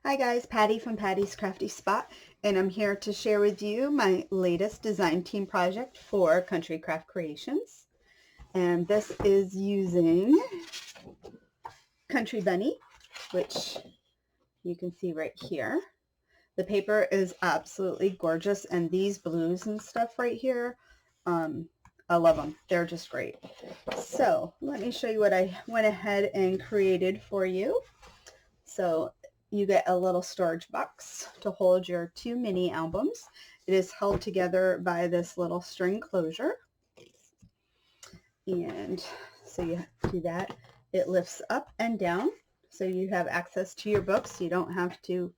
Hi guys, Patty from Patty's Crafty Spot, and I'm here to share with you my latest design team project for Country Craft Creations. And this is using Country Bunny, which you can see right here. The paper is absolutely gorgeous, and these blues and stuff right here, I love them. They're just great. So let me show you what I went ahead and created for you. So you get a little storage box to hold your 2 mini albums. It is held together by this little string closure. And so you do that. It lifts up and down, so you have access to your books. You don't have to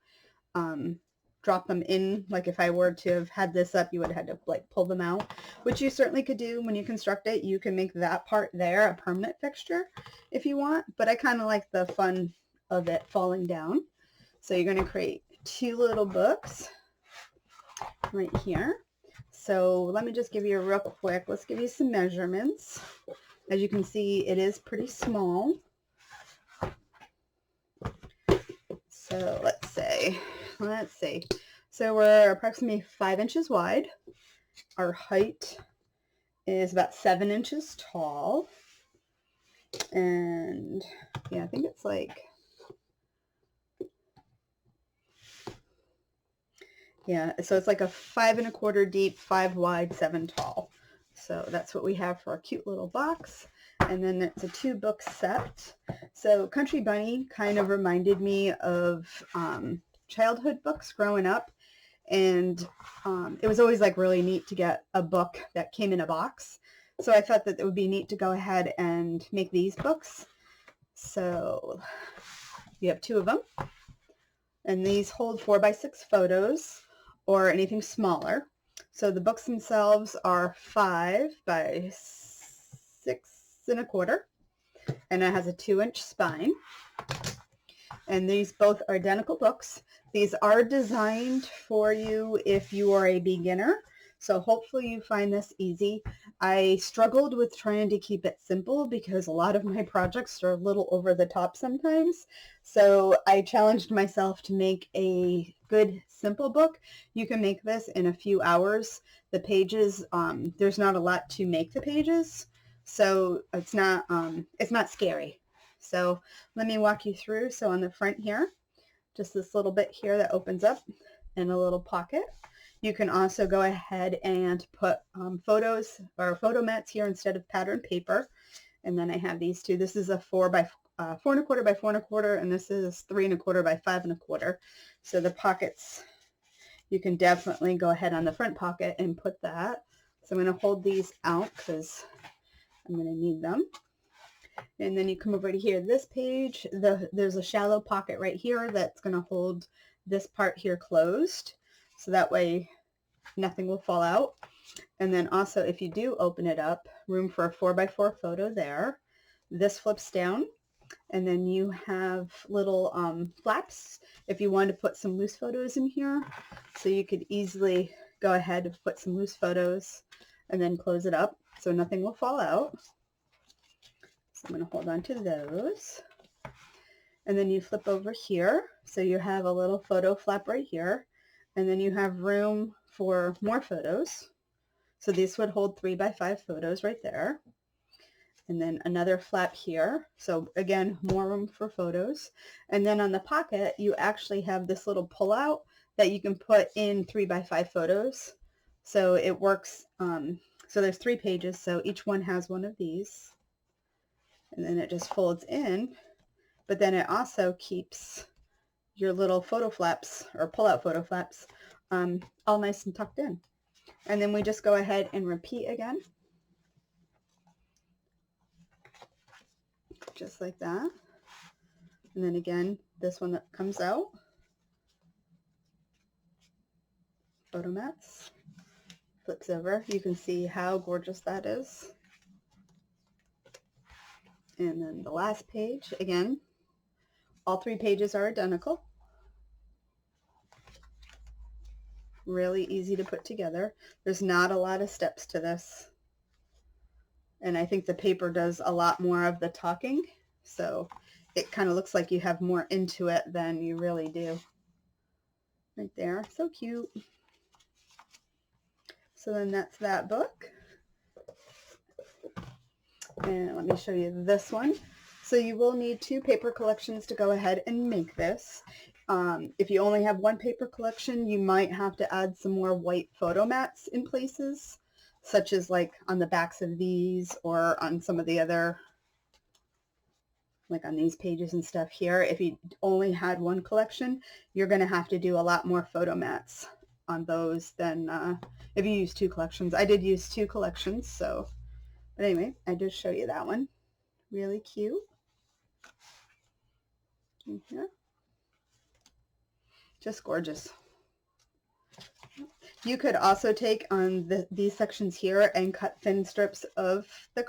drop them in. Like if I were to have had this up, you would have had to like pull them out, which you certainly could do when you construct it. You can make that part there a permanent fixture if you want, but I kind of like the fun of it falling down. So you're going to create 2 little books right here. So let me just give you a real quick, let's give you some measurements. As you can see, it is pretty small. So let's see. So we're approximately 5 inches wide. Our height is about 7 inches tall. And yeah, I think it's like, yeah, so it's like a 5 1/4 deep, 5 wide, 7 tall. So that's what we have for our cute little box. And then it's a 2 book set. So Country Bunny kind of reminded me of childhood books growing up. And it was always like really neat to get a book that came in a box. So I thought that it would be neat to go ahead and make these books. So you have 2 of them. And these hold 4 by 6 photos or anything smaller. So the books themselves are 5 by 6 1/4, and it has a 2-inch spine. And these both are identical books. These are designed for you if you are a beginner. So hopefully you find this easy. I struggled with trying to keep it simple because a lot of my projects are a little over the top sometimes. So I challenged myself to make a good simple book. You can make this in a few hours. The pages, there's not a lot to make the pages, so it's not scary. So let me walk you through. So on the front here, just this little bit here that opens up and a little pocket. You can also go ahead and put photos or photo mats here instead of patterned paper. And then I have these 2. This is a 4 by 4 1/4 by 4 1/4, and this is 3 1/4 by 5 1/4. So the pockets, you can definitely go ahead on the front pocket and put that. So I'm going to hold these out because I'm going to need them. And then you come over to here, this page, there's a shallow pocket right here that's going to hold this part here closed. So that way nothing will fall out. And then also if you do open it up, room for a 4 by 4 photo there. This flips down, and then you have little flaps if you want to put some loose photos in here. So you could easily go ahead and put some loose photos and then close it up so nothing will fall out. So I'm going to hold on to those. And then you flip over here. So you have a little photo flap right here. And then you have room for more photos. So these would hold 3 by 5 photos right there. And then another flap here. So again, more room for photos. And then on the pocket, you actually have this little pull out that you can put in 3 by 5 photos. So it works. So there's 3 pages. So each one has one of these. And then it just folds in. But then it also keeps your little photo flaps or pull-out photo flaps all nice and tucked in. And then we just go ahead and repeat again, just like that. And then again, this one that comes out, photo mats, flips over. You can see how gorgeous that is. And then the last page, again, all 3 pages are identical. Really easy to put together. There's not a lot of steps to this. And I think the paper does a lot more of the talking. So it kind of looks like you have more into it than you really do. Right there. So cute. So then that's that book. And let me show you this one. So you will need 2 paper collections to go ahead and make this. If you only have 1 paper collection, you might have to add some more white photo mats in places, such as like on the backs of these or on some of the other, like on these pages and stuff here. If you only had 1 collection, you're going to have to do a lot more photo mats on those than if you use 2 collections. I did use 2 collections, so, but anyway, I did show you that one. Really cute. Here. Just gorgeous. You could also take on these sections here and cut thin strips of the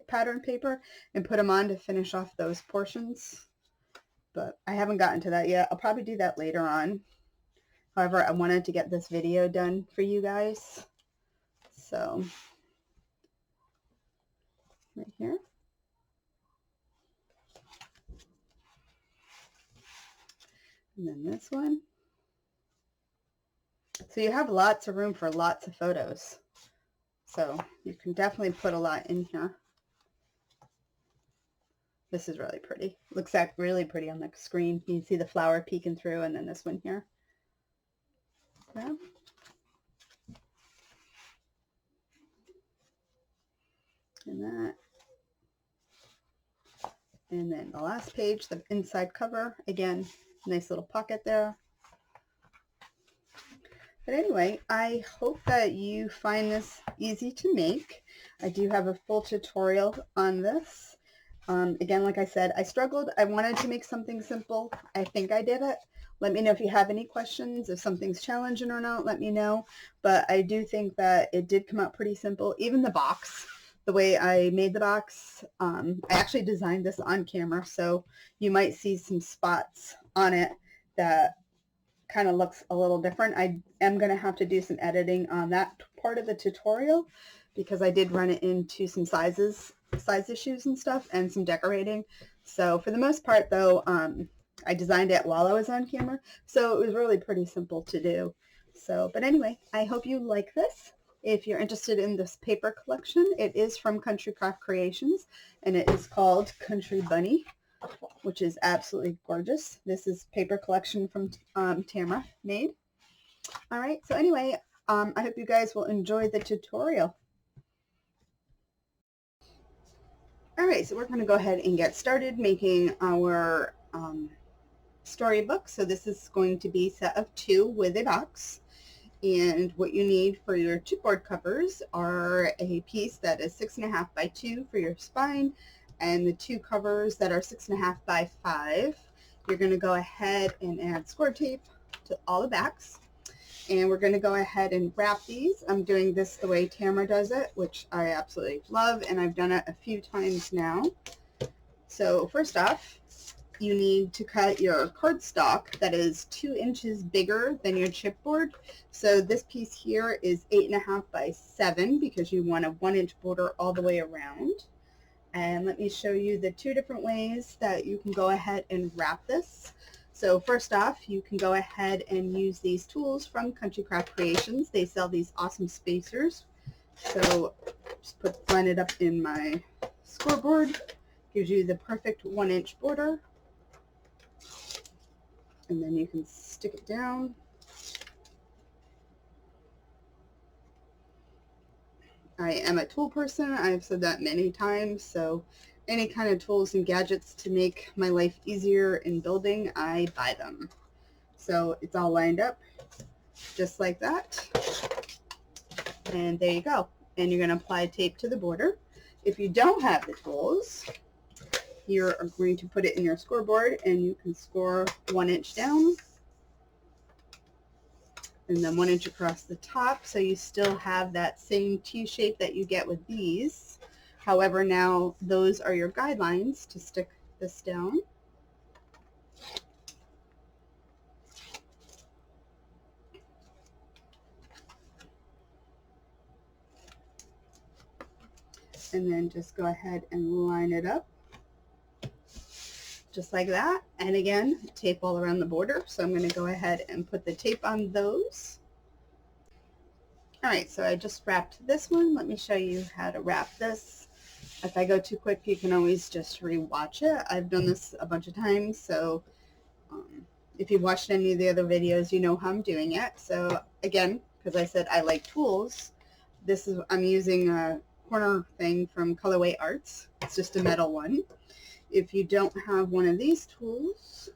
pattern paper and put them on to finish off those portions. But I haven't gotten to that yet. I'll probably do that later on. However, I wanted to get this video done for you guys. So, right here. And then this one. So you have lots of room for lots of photos. So you can definitely put a lot in here. This is really pretty. Looks like really pretty on the screen. You can see the flower peeking through, and then this one here. Yeah. And that. And then the last page, the inside cover. Again, nice little pocket there. But anyway, I hope that you find this easy to make. I do have a full tutorial on this. Again, like I said, I struggled. I wanted to make something simple. I think I did it. Let me know if you have any questions. If something's challenging or not, let me know. But I do think that it did come out pretty simple. Even the box, the way I made the box, I actually designed this on camera, so you might see some spots on it that kind of looks a little different. I am going to have to do some editing on that part of the tutorial because I did run it into some size issues and stuff and some decorating. So for the most part though, I designed it while I was on camera, so it was really pretty simple to do. So, but anyway, I hope you like this. If you're interested in this paper collection, it is from Country Craft Creations and it is called Country Bunny, which is absolutely gorgeous. This is paper collection from Tamara made. All right, so anyway, I hope you guys will enjoy the tutorial. All right, so we're going to go ahead and get started making our storybook. So this is going to be a set of 2 with a box. And what you need for your chipboard covers are a piece that is 6.5 by 2 for your spine, and the 2 covers that are 6.5 by 5. You're going to go ahead and add score tape to all the backs. And we're going to go ahead and wrap these. I'm doing this the way Tamara does it, which I absolutely love, and I've done it a few times now. So first off, you need to cut your cardstock that is 2 inches bigger than your chipboard. So this piece here is 8.5 by 7 because you want a 1-inch border all the way around. And let me show you the 2 different ways that you can go ahead and wrap this. So first off, you can go ahead and use these tools from Country Craft Creations. They sell these awesome spacers. So just line it up in my scoreboard. Gives you the perfect 1-inch border. And then you can stick it down. I am a tool person. I've said that many times, so any kind of tools and gadgets to make my life easier in building, I buy them. So it's all lined up just like that. And there you go. And you're going to apply tape to the border. If you don't have the tools, you're going to put it in your scoreboard, and you can score 1 inch down and then 1 inch across the top, so you still have that same T shape that you get with these. However, now those are your guidelines to stick this down. And then just go ahead and line it up just like that. And again, tape all around the border. So I'm going to go ahead and put the tape on those. All right, so I just wrapped this one. Let me show you how to wrap this. If I go too quick, you can always just re-watch it. I've done this a bunch of times, so if you've watched any of the other videos, you know how I'm doing it. So again, because I said I like tools, I'm using a corner thing from Colorway Arts. It's just a metal one. If you don't have one of these tools,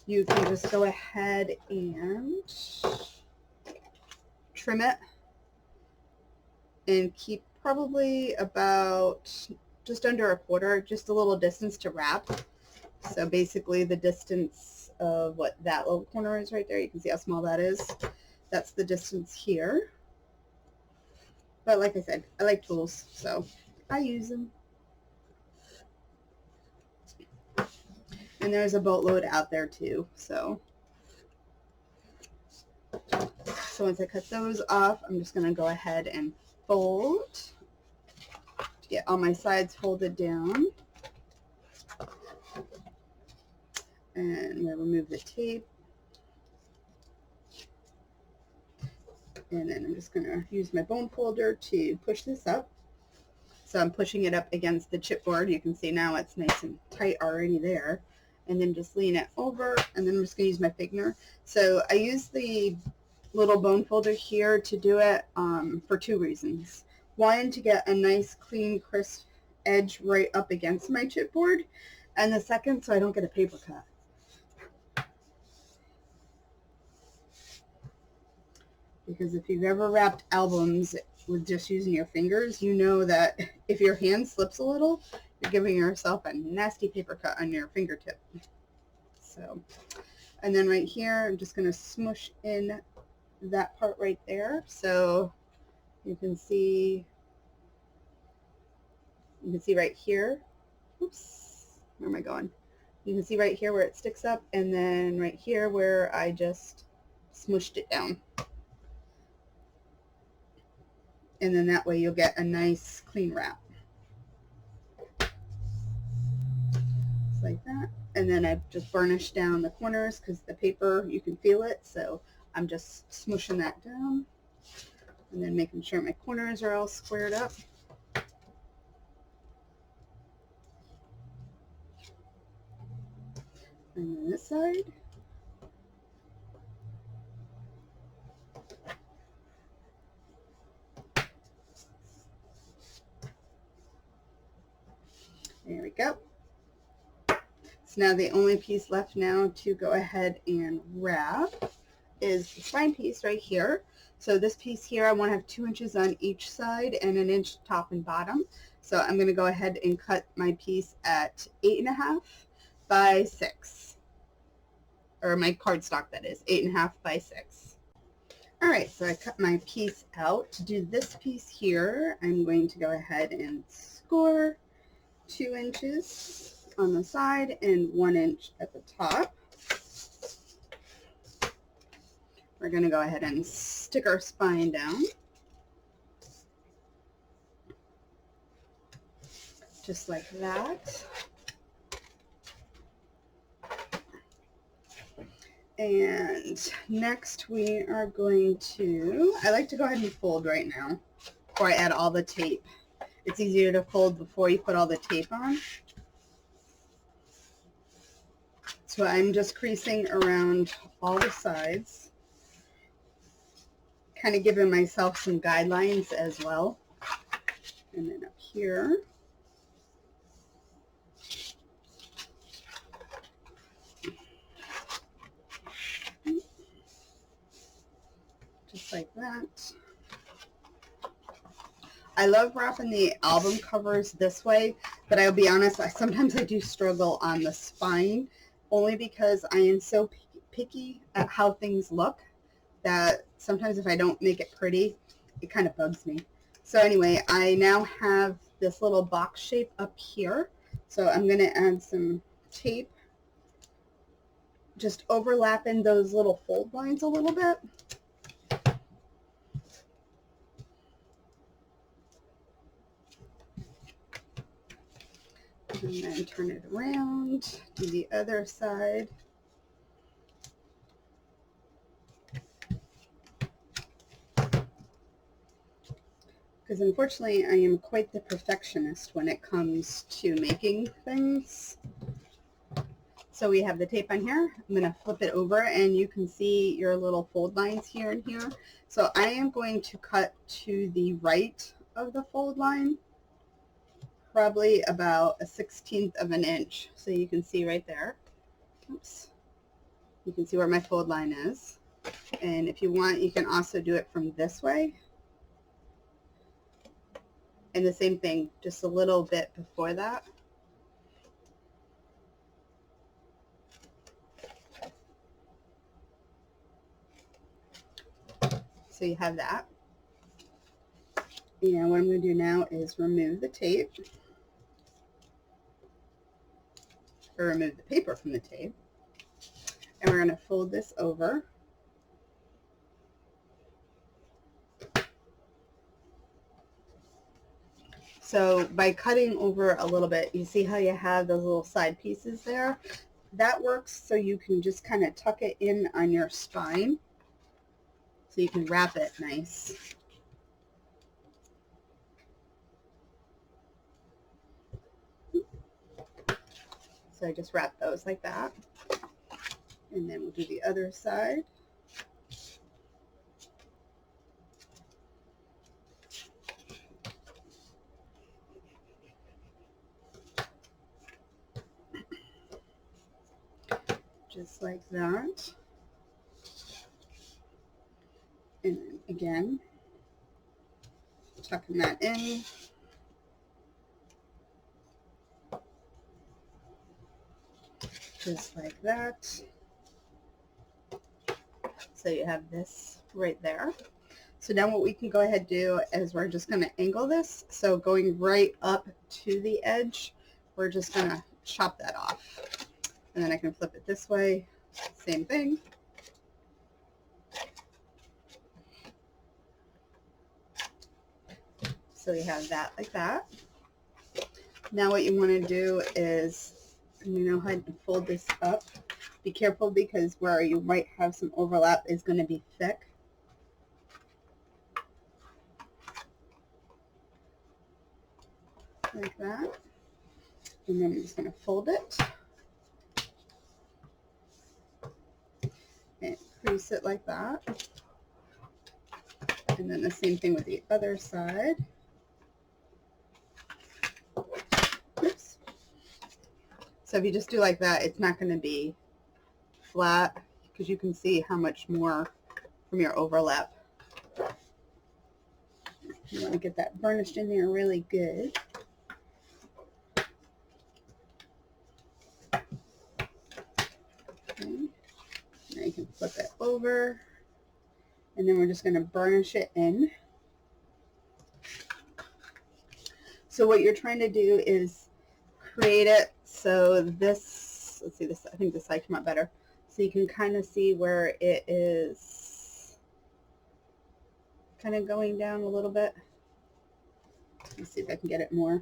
you can just go ahead and trim it and keep probably about just under 1/4, just a little distance to wrap. So basically the distance of what that little corner is right there, you can see how small that is. That's the distance here. But like I said, I like tools, so I use them. And there's a boatload out there too. So once I cut those off, I'm just going to go ahead and fold to get all my sides folded down. And I'm going to remove the tape. And then I'm just going to use my bone folder to push this up. So I'm pushing it up against the chipboard. You can see now it's nice and tight already there. And then just lean it over, and then I'm just going to use my Figner. So I use the little bone folder here to do it for 2 reasons. One, to get a nice, clean, crisp edge right up against my chipboard. And the second, so I don't get a paper cut. Because if you've ever wrapped albums with just using your fingers, you know that if your hand slips a little, you're giving yourself a nasty paper cut on your fingertip. So, and then right here, I'm just going to smush in that part right there. So you can see right here. Oops, where am I going? You can see right here where it sticks up, and then right here where I just smushed it down. And then that way you'll get a nice clean wrap. Just like that. And then I've just burnished down the corners because the paper, you can feel it. So I'm just smushing that down. And then making sure my corners are all squared up. And then this side. There we go. So now the only piece left now to go ahead and wrap is the spine piece right here. So this piece here, I want to have 2 inches on each side and 1 inch top and bottom. So I'm going to go ahead and cut my piece at 8.5 by 6. Or my cardstock, that is, 8.5 by 6. All right, so I cut my piece out. To do this piece here, I'm going to go ahead and score 2 inches on the side and 1 inch at the top. We're going to go ahead and stick our spine down. Just like that. And next we are going to, I like to go ahead and fold right now before I add all the tape. It's easier to fold before you put all the tape on. So I'm just creasing around all the sides, kind of giving myself some guidelines as well. And then up here. like that. I love wrapping the album covers this way, but I'll be honest, sometimes I do struggle on the spine, only because I am so picky at how things look that sometimes if I don't make it pretty, it kind of bugs me. So anyway, I now have this little box shape up here. So I'm going to add some tape, just overlapping those little fold lines a little bit. And then turn it around, do the other side. Because unfortunately, I am quite the perfectionist when it comes to making things. So we have the tape on here. I'm going to flip it over and you can see your little fold lines here and here. So I am going to cut to the right of the fold line, probably about a 1/16 of an inch. So you can see right there. Oops. You can see where my fold line is. And if you want, you can also do it from this way. And the same thing, just a little bit before that. So you have that. And what I'm going to do now is remove the tape, or remove the paper from the tape. And we're going to fold this over. So by cutting over a little bit, you see how you have those little side pieces there? That works so you can just kind of tuck it in on your spine so you can wrap it nice. So I just wrap those like that. And then we'll do the other side. Just like that. And then again, tucking that in. Just like that. So you have this right there. So now what we can go ahead and do is we're just going to angle this. So going right up to the edge, we're just going to chop that off. And then I can flip it this way, same thing. So we have that like that. Now what you want to do is, go ahead and fold this up. Be careful because where you might have some overlap is going to be thick. Like that. And then I'm just going to fold it. And crease it like that. And then the same thing with the other side. Oops. So if you just do like that, it's not going to be flat because you can see how much more from your overlap. You want to get that burnished in there really good. Okay. Now you can flip it over. And then we're just going to burnish it in. So what you're trying to do is create it so this, let's see, this, I think this side came out better. So you can kind of see where it is kind of going down a little bit. Let's see if I can get it more.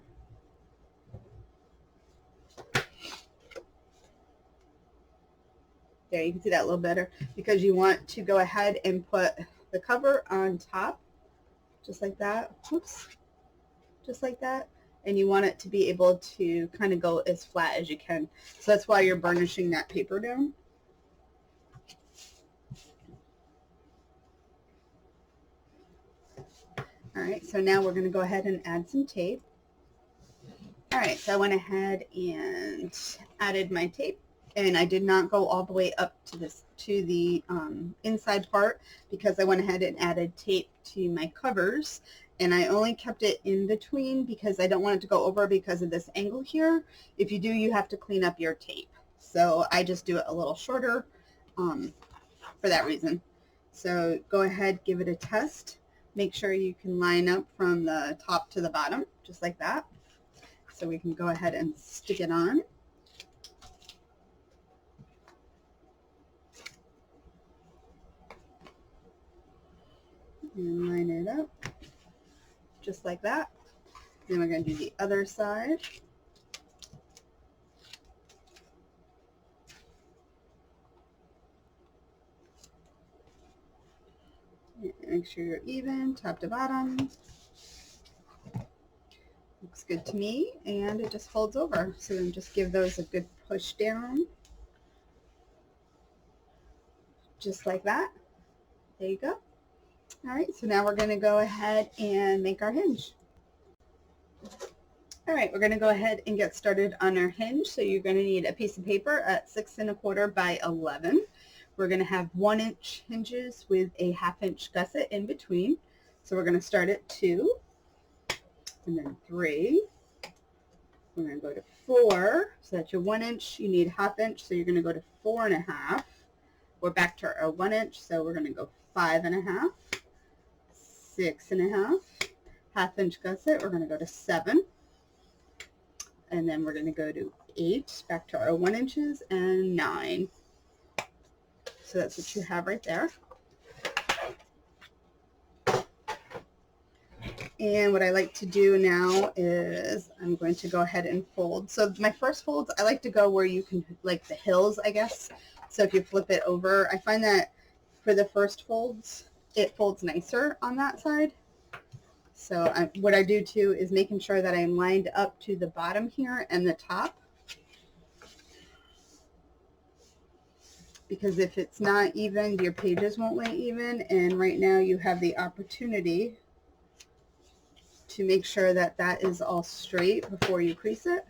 There, you can see that a little better because you want to go ahead and put the cover on top, just like that. Whoops. Just like that. And you want it to be able to kind of go as flat as you can. So that's why you're burnishing that paper down. All right, so now we're going to go ahead and add some tape. All right, so I went ahead and added my tape. and I did not go all the way up to the inside part because I went ahead and added tape to my covers, and I only kept it in between because I don't want it to go over because of this angle here. If you do, you have to clean up your tape. So I just do it a little shorter for that reason. So go ahead, give it a test. Make sure you can line up from the top to the bottom, just like that. So we can go ahead and stick it on. And line it up, just like that. Then we're going to do the other side. Make sure you're even, top to bottom. Looks good to me, and it just folds over. So then just give those a good push down. Just like that. There you go. All right, so now we're going to go ahead and make our hinge. All right, we're going to go ahead and get started on our hinge. So you're going to need a piece of paper at 6 1/4 by 11. We're going to have 1-inch hinges with a 1/2 inch gusset in between. So we're going to start at 2, and then 3. We're going to go to 4. So that's your 1 inch. You need 1/2 inch, so you're going to go to 4 1/2. We're back to our 1 inch, so we're going to go 5 1/2, 6 1/2, 1/2 inch gusset. We're going to go to 7. And then we're going to go to 8, back to our 1 inches, and 9. So that's what you have right there. And what I like to do now is I'm going to go ahead and fold. So my first folds, I like to go where you can, like the hills, I guess. So if you flip it over, I find that for the first folds, it folds nicer on that side. So what I do too is making sure that I'm lined up to the bottom here and the top. Because if it's not even, your pages won't lay even. And right now you have the opportunity to make sure that that is all straight before you crease it.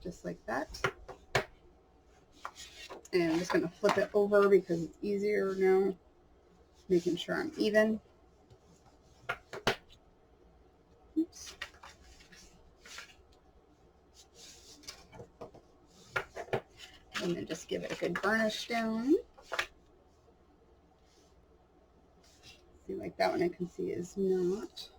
Just like that. And I'm just going to flip it over because it's easier now. Making sure I'm even. Oops. And then just give it a good burnish down. See, like that one I can see is not.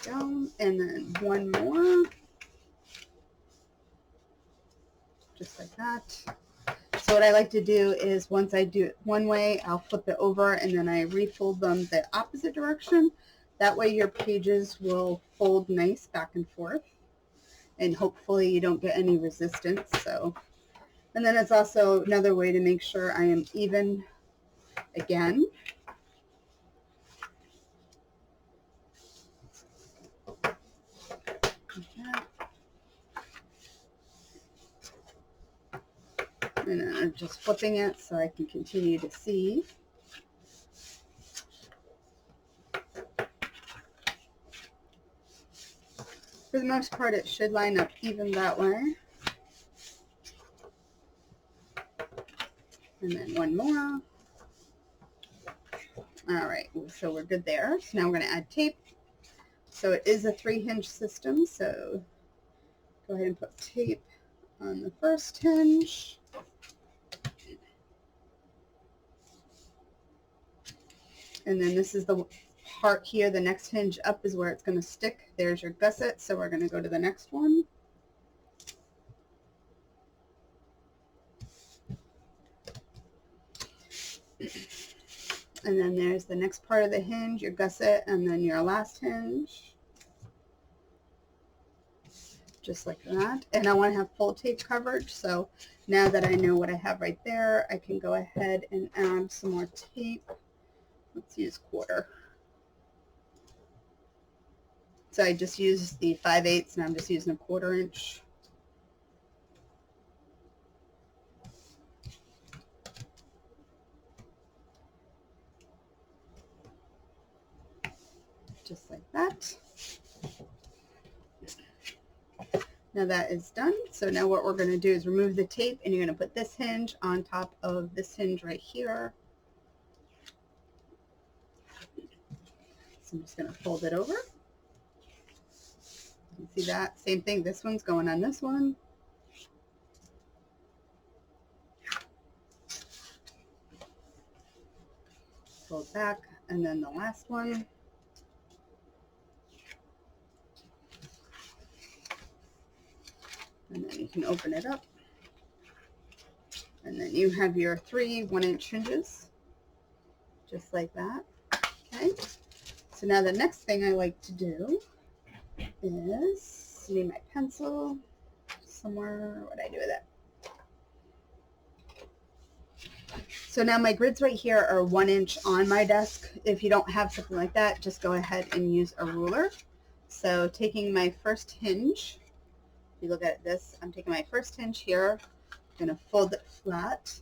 Down, and then one more. Just like that. So what I like to do is once I do it one way, I'll flip it over and then I refold them the opposite direction. That way your pages will fold nice back and forth, and hopefully you don't get any resistance. So, and then it's also another way to make sure I am even again. And then I'm just flipping it so I can continue to see. For the most part, it should line up even that way. And then one more. All right, so we're good there. So now we're going to add tape. So it is a 3-hinge system, so go ahead and put tape on the first hinge. And then this is the part here, the next hinge up is where it's going to stick. There's your gusset, so we're going to go to the next one. And then there's the next part of the hinge, your gusset, and then your last hinge. Just like that. And I want to have full tape coverage, so now that I know what I have right there, I can go ahead and add some more tape. Let's use 1/4. So I just used the 5/8 and I'm just using a 1/4 inch. that. Now that is done. So now what we're going to do is remove the tape, and you're going to put this hinge on top of this hinge right here. So I'm just going to fold it over. You can see that. Same thing. This one's going on this one. Fold back, and then the last one. And then you can open it up. And then you have your 3 1-inch hinges, just like that. Okay. So now the next thing I like to do is, I need my pencil somewhere. What do I do with it? So now my grids right here are 1 inch on my desk. If you don't have something like that, just go ahead and use a ruler. So taking my first hinge, if you look at this, I'm taking my first hinge here, I'm going to fold it flat,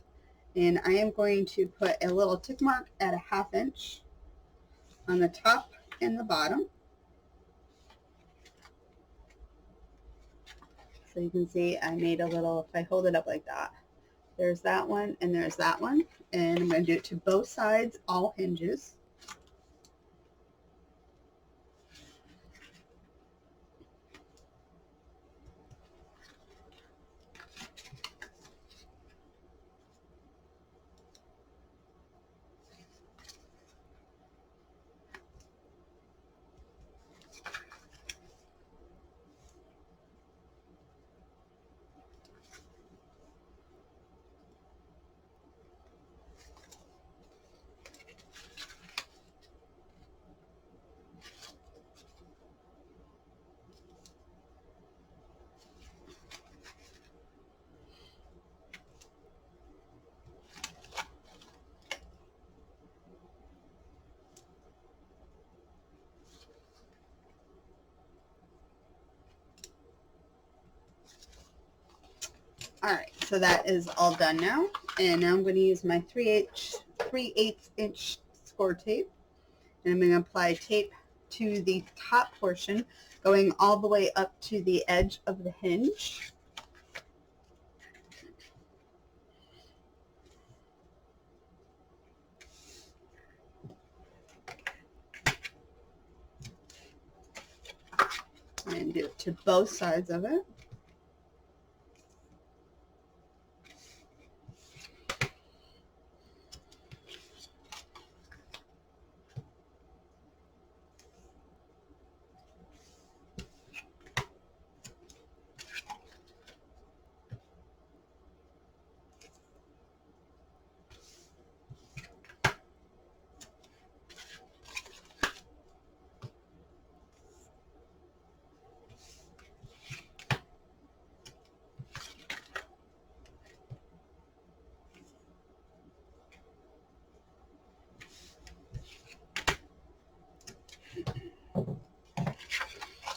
and I am going to put a little tick mark at a 1/2 inch on the top and the bottom. So you can see I made a little, if I hold it up like that, there's that one and there's that one. And I'm going to do it to both sides, all hinges. All right, so that is all done now. And now I'm going to use my 3/8 inch score tape. And I'm going to apply tape to the top portion, going all the way up to the edge of the hinge. And do it to both sides of it.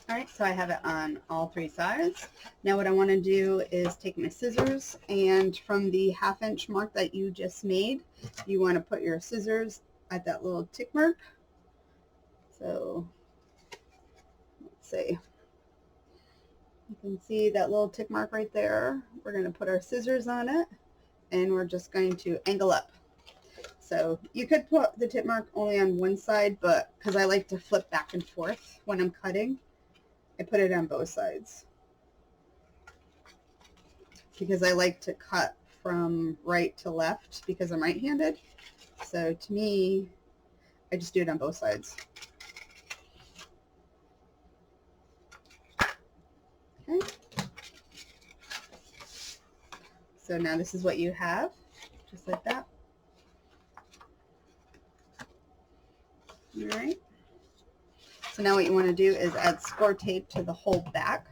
All right, so I have it on all 3 sides. Now what I want to do is take my scissors, and from the 1/2 inch mark that you just made, you want to put your scissors at that little tick mark. So let's see. You can see that little tick mark right there. We're going to put our scissors on it, and we're just going to angle up. So you could put the tip mark only on one side, but because I like to flip back and forth when I'm cutting, I put it on both sides. Because I like to cut from right to left because I'm right-handed. So to me, I just do it on both sides. Okay. So now this is what you have, just like that. All right. So now what you want to do is add score tape to the whole back.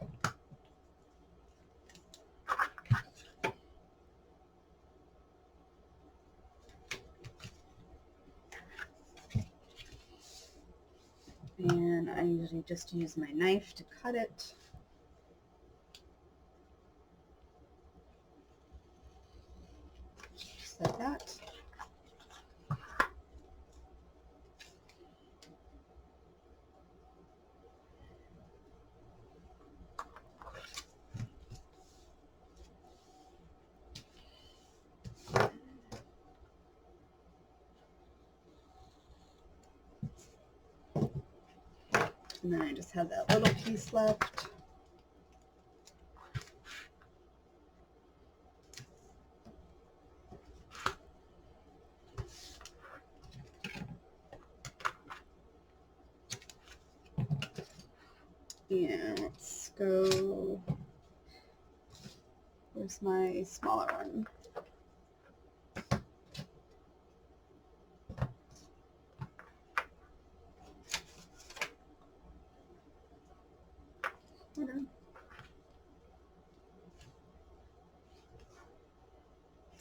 And I usually just use my knife to cut it. Just like that. And then I just have that little piece left. And let's go, where's my smaller one?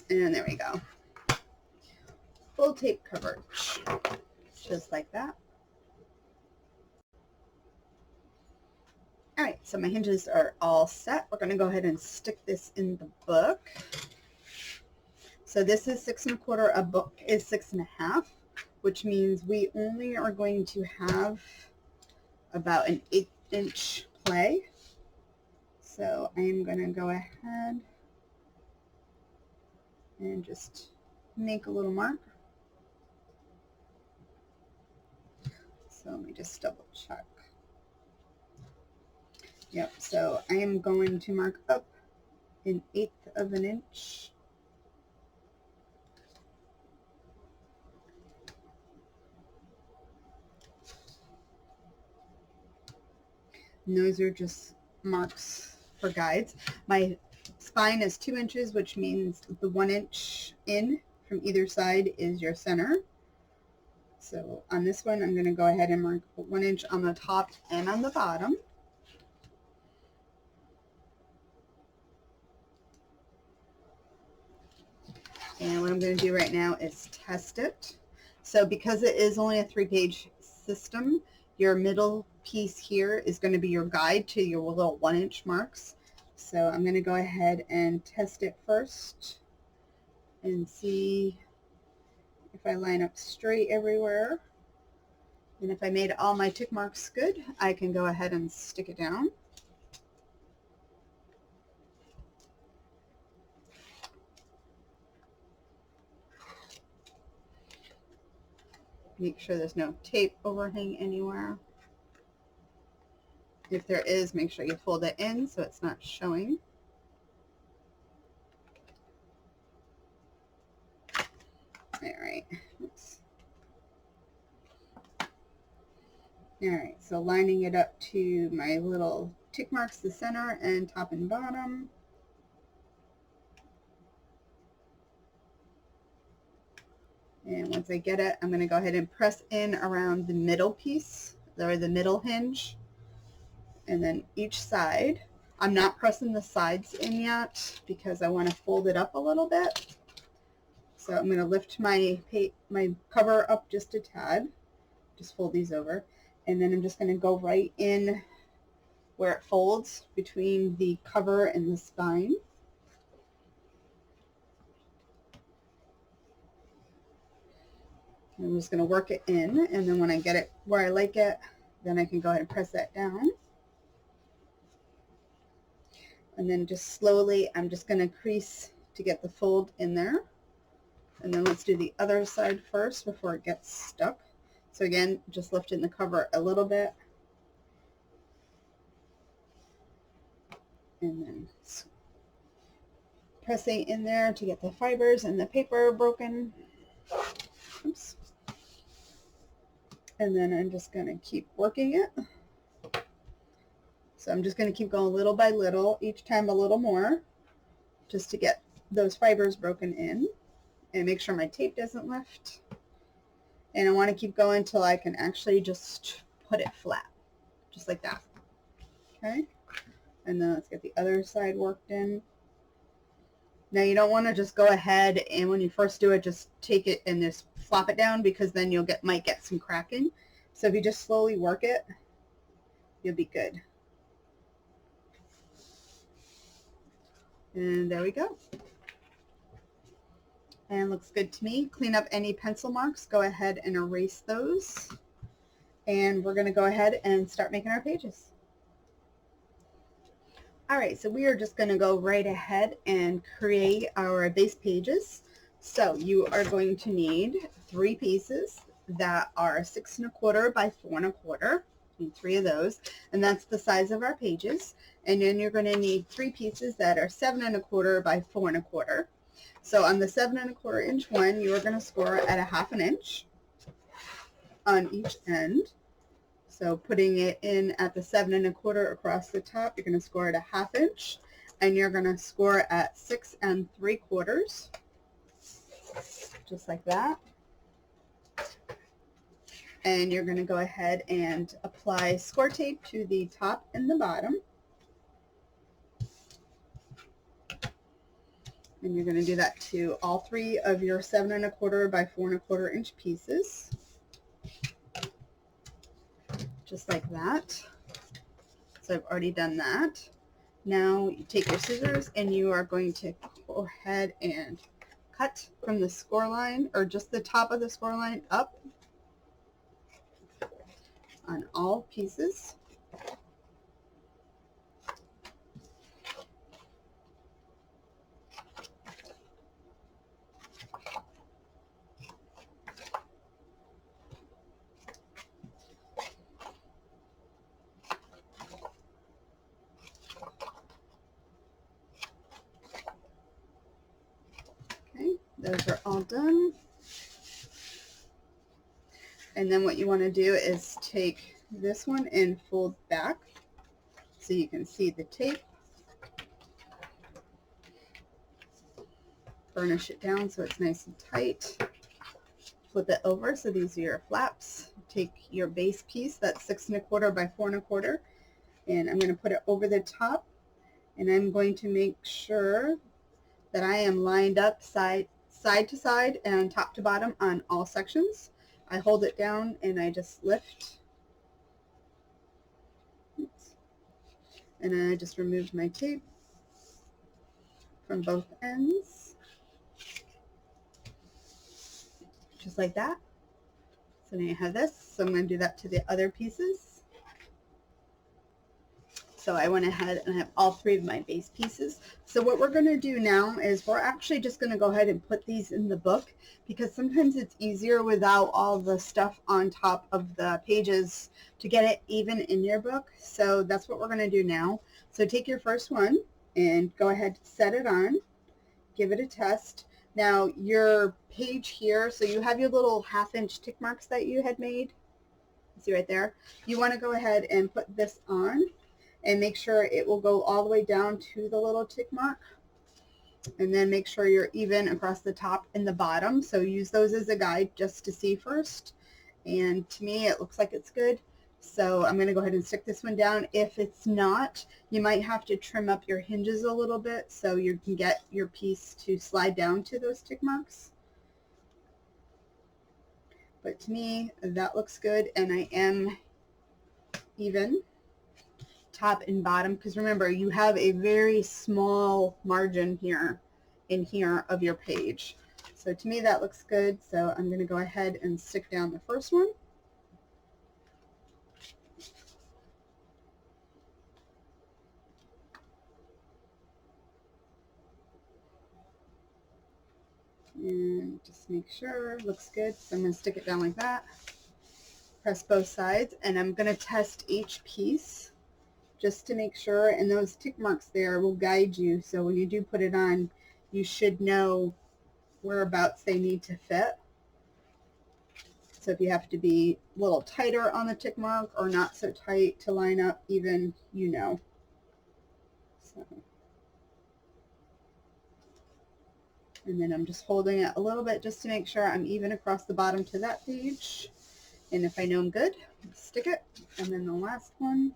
And there we go. Full tape coverage, just like that. All right, so my hinges are all set. We're going to go ahead and stick this in the book. So this is 6 1/4. A book is 6 1/2, which means we only are going to have about an 1/8" play. So I am going to go ahead and just make a little mark. So let me just double check. Yep, so I am going to mark up 1/8 of an inch. And those are just marks for guides. My spine is 2 inches, which means the 1 inch in from either side is your center. So on this one, I'm going to go ahead and mark 1 inch on the top and on the bottom. And what I'm going to do right now is test it. So because it is only a 3-page system, your middle piece here is going to be your guide to your little 1 inch marks. So I'm going to go ahead and test it first and see if I line up straight everywhere. And if I made all my tick marks good, I can go ahead and stick it down. Make sure there's no tape overhang anywhere. If there is, make sure you fold it in so it's not showing. All right. Oops. All right, so lining it up to my little tick marks, the center and top and bottom. And once I get it, I'm going to go ahead and press in around the middle piece, or the middle hinge, and then each side. I'm not pressing the sides in yet because I want to fold it up a little bit. So I'm going to lift my cover up just a tad, just fold these over, and then I'm just going to go right in where it folds between the cover and the spine. I'm just going to work it in, and then when I get it where I like it, then I can go ahead and press that down. And then just slowly, I'm just going to crease to get the fold in there. And then let's do the other side first before it gets stuck. So again, just lifting the cover a little bit. And then pressing in there to get the fibers and the paper broken. Oops. And then I'm just going to keep working it. So I'm just going to keep going little by little, each time a little more, just to get those fibers broken in. And make sure my tape doesn't lift. And I want to keep going until I can actually just put it flat, just like that. Okay? And then let's get the other side worked in. Now you don't want to just go ahead and when you first do it, just take it and just flop it down, because then you'll might get some cracking. So if you just slowly work it, you'll be good. And there we go. And looks good to me. Clean up any pencil marks. Go ahead and erase those. And we're going to go ahead and start making our pages. All right, so we are just going to go right ahead and create our base pages. So you are going to need 3 pieces that are 6 1/4 by 4 1/4. Need 3 of those, and that's the size of our pages. And then you're going to need 3 pieces that are 7 1/4 by 4 1/4. So on the 7 1/4 inch one, you are going to score at a 1/2 inch on each end. So putting it in at the 7 1/4 across the top, you're going to score at a 1/2 inch, and you're going to score at 6 3/4, just like that. And you're going to go ahead and apply score tape to the top and the bottom. And you're going to do that to all 3 of your 7 1/4 by 4 1/4 inch pieces. Just like that. So I've already done that. Now you take your scissors and you are going to go ahead and cut from the score line, or just the top of the score line, up on all pieces. Okay, those are all done. And then what you want to do is take this one and fold back so you can see the tape. Burnish it down so it's nice and tight. Flip it over so these are your flaps. Take your base piece, that's 6 1/4 by 4 1/4, and I'm going to put it over the top, and I'm going to make sure that I am lined up side to side and top to bottom on all sections. I hold it down and I just lift. Oops. And I just removed my tape from both ends. Just like that. So now you have this. So I'm going to do that to the other pieces. So I went ahead and I have all 3 of my base pieces. So what we're going to do now is we're actually just going to go ahead and put these in the book, because sometimes it's easier without all the stuff on top of the pages to get it even in your book. So that's what we're going to do now. So take your first one and go ahead, set it on, give it a test. Now your page here, so you have your little 1/2 inch tick marks that you had made. See right there? You want to go ahead and put this on and make sure it will go all the way down to the little tick mark. And then make sure you're even across the top and the bottom. So use those as a guide just to see first. And to me, it looks like it's good. So I'm going to go ahead and stick this one down. If it's not, you might have to trim up your hinges a little bit so you can get your piece to slide down to those tick marks. But to me, that looks good, and I am even top and bottom, because remember, you have a very small margin here in here of your page. So to me that looks good, so I'm going to go ahead and stick down the first one. And just make sure it looks good. So I'm going to stick it down like that. Press both sides, and I'm going to test each piece just to make sure, and those tick marks there will guide you, so when you do put it on, you should know whereabouts they need to fit. So if you have to be a little tighter on the tick mark or not so tight to line up even, you know. So. And then I'm just holding it a little bit just to make sure I'm even across the bottom to that page. And if I know I'm good, stick it. And then the last one.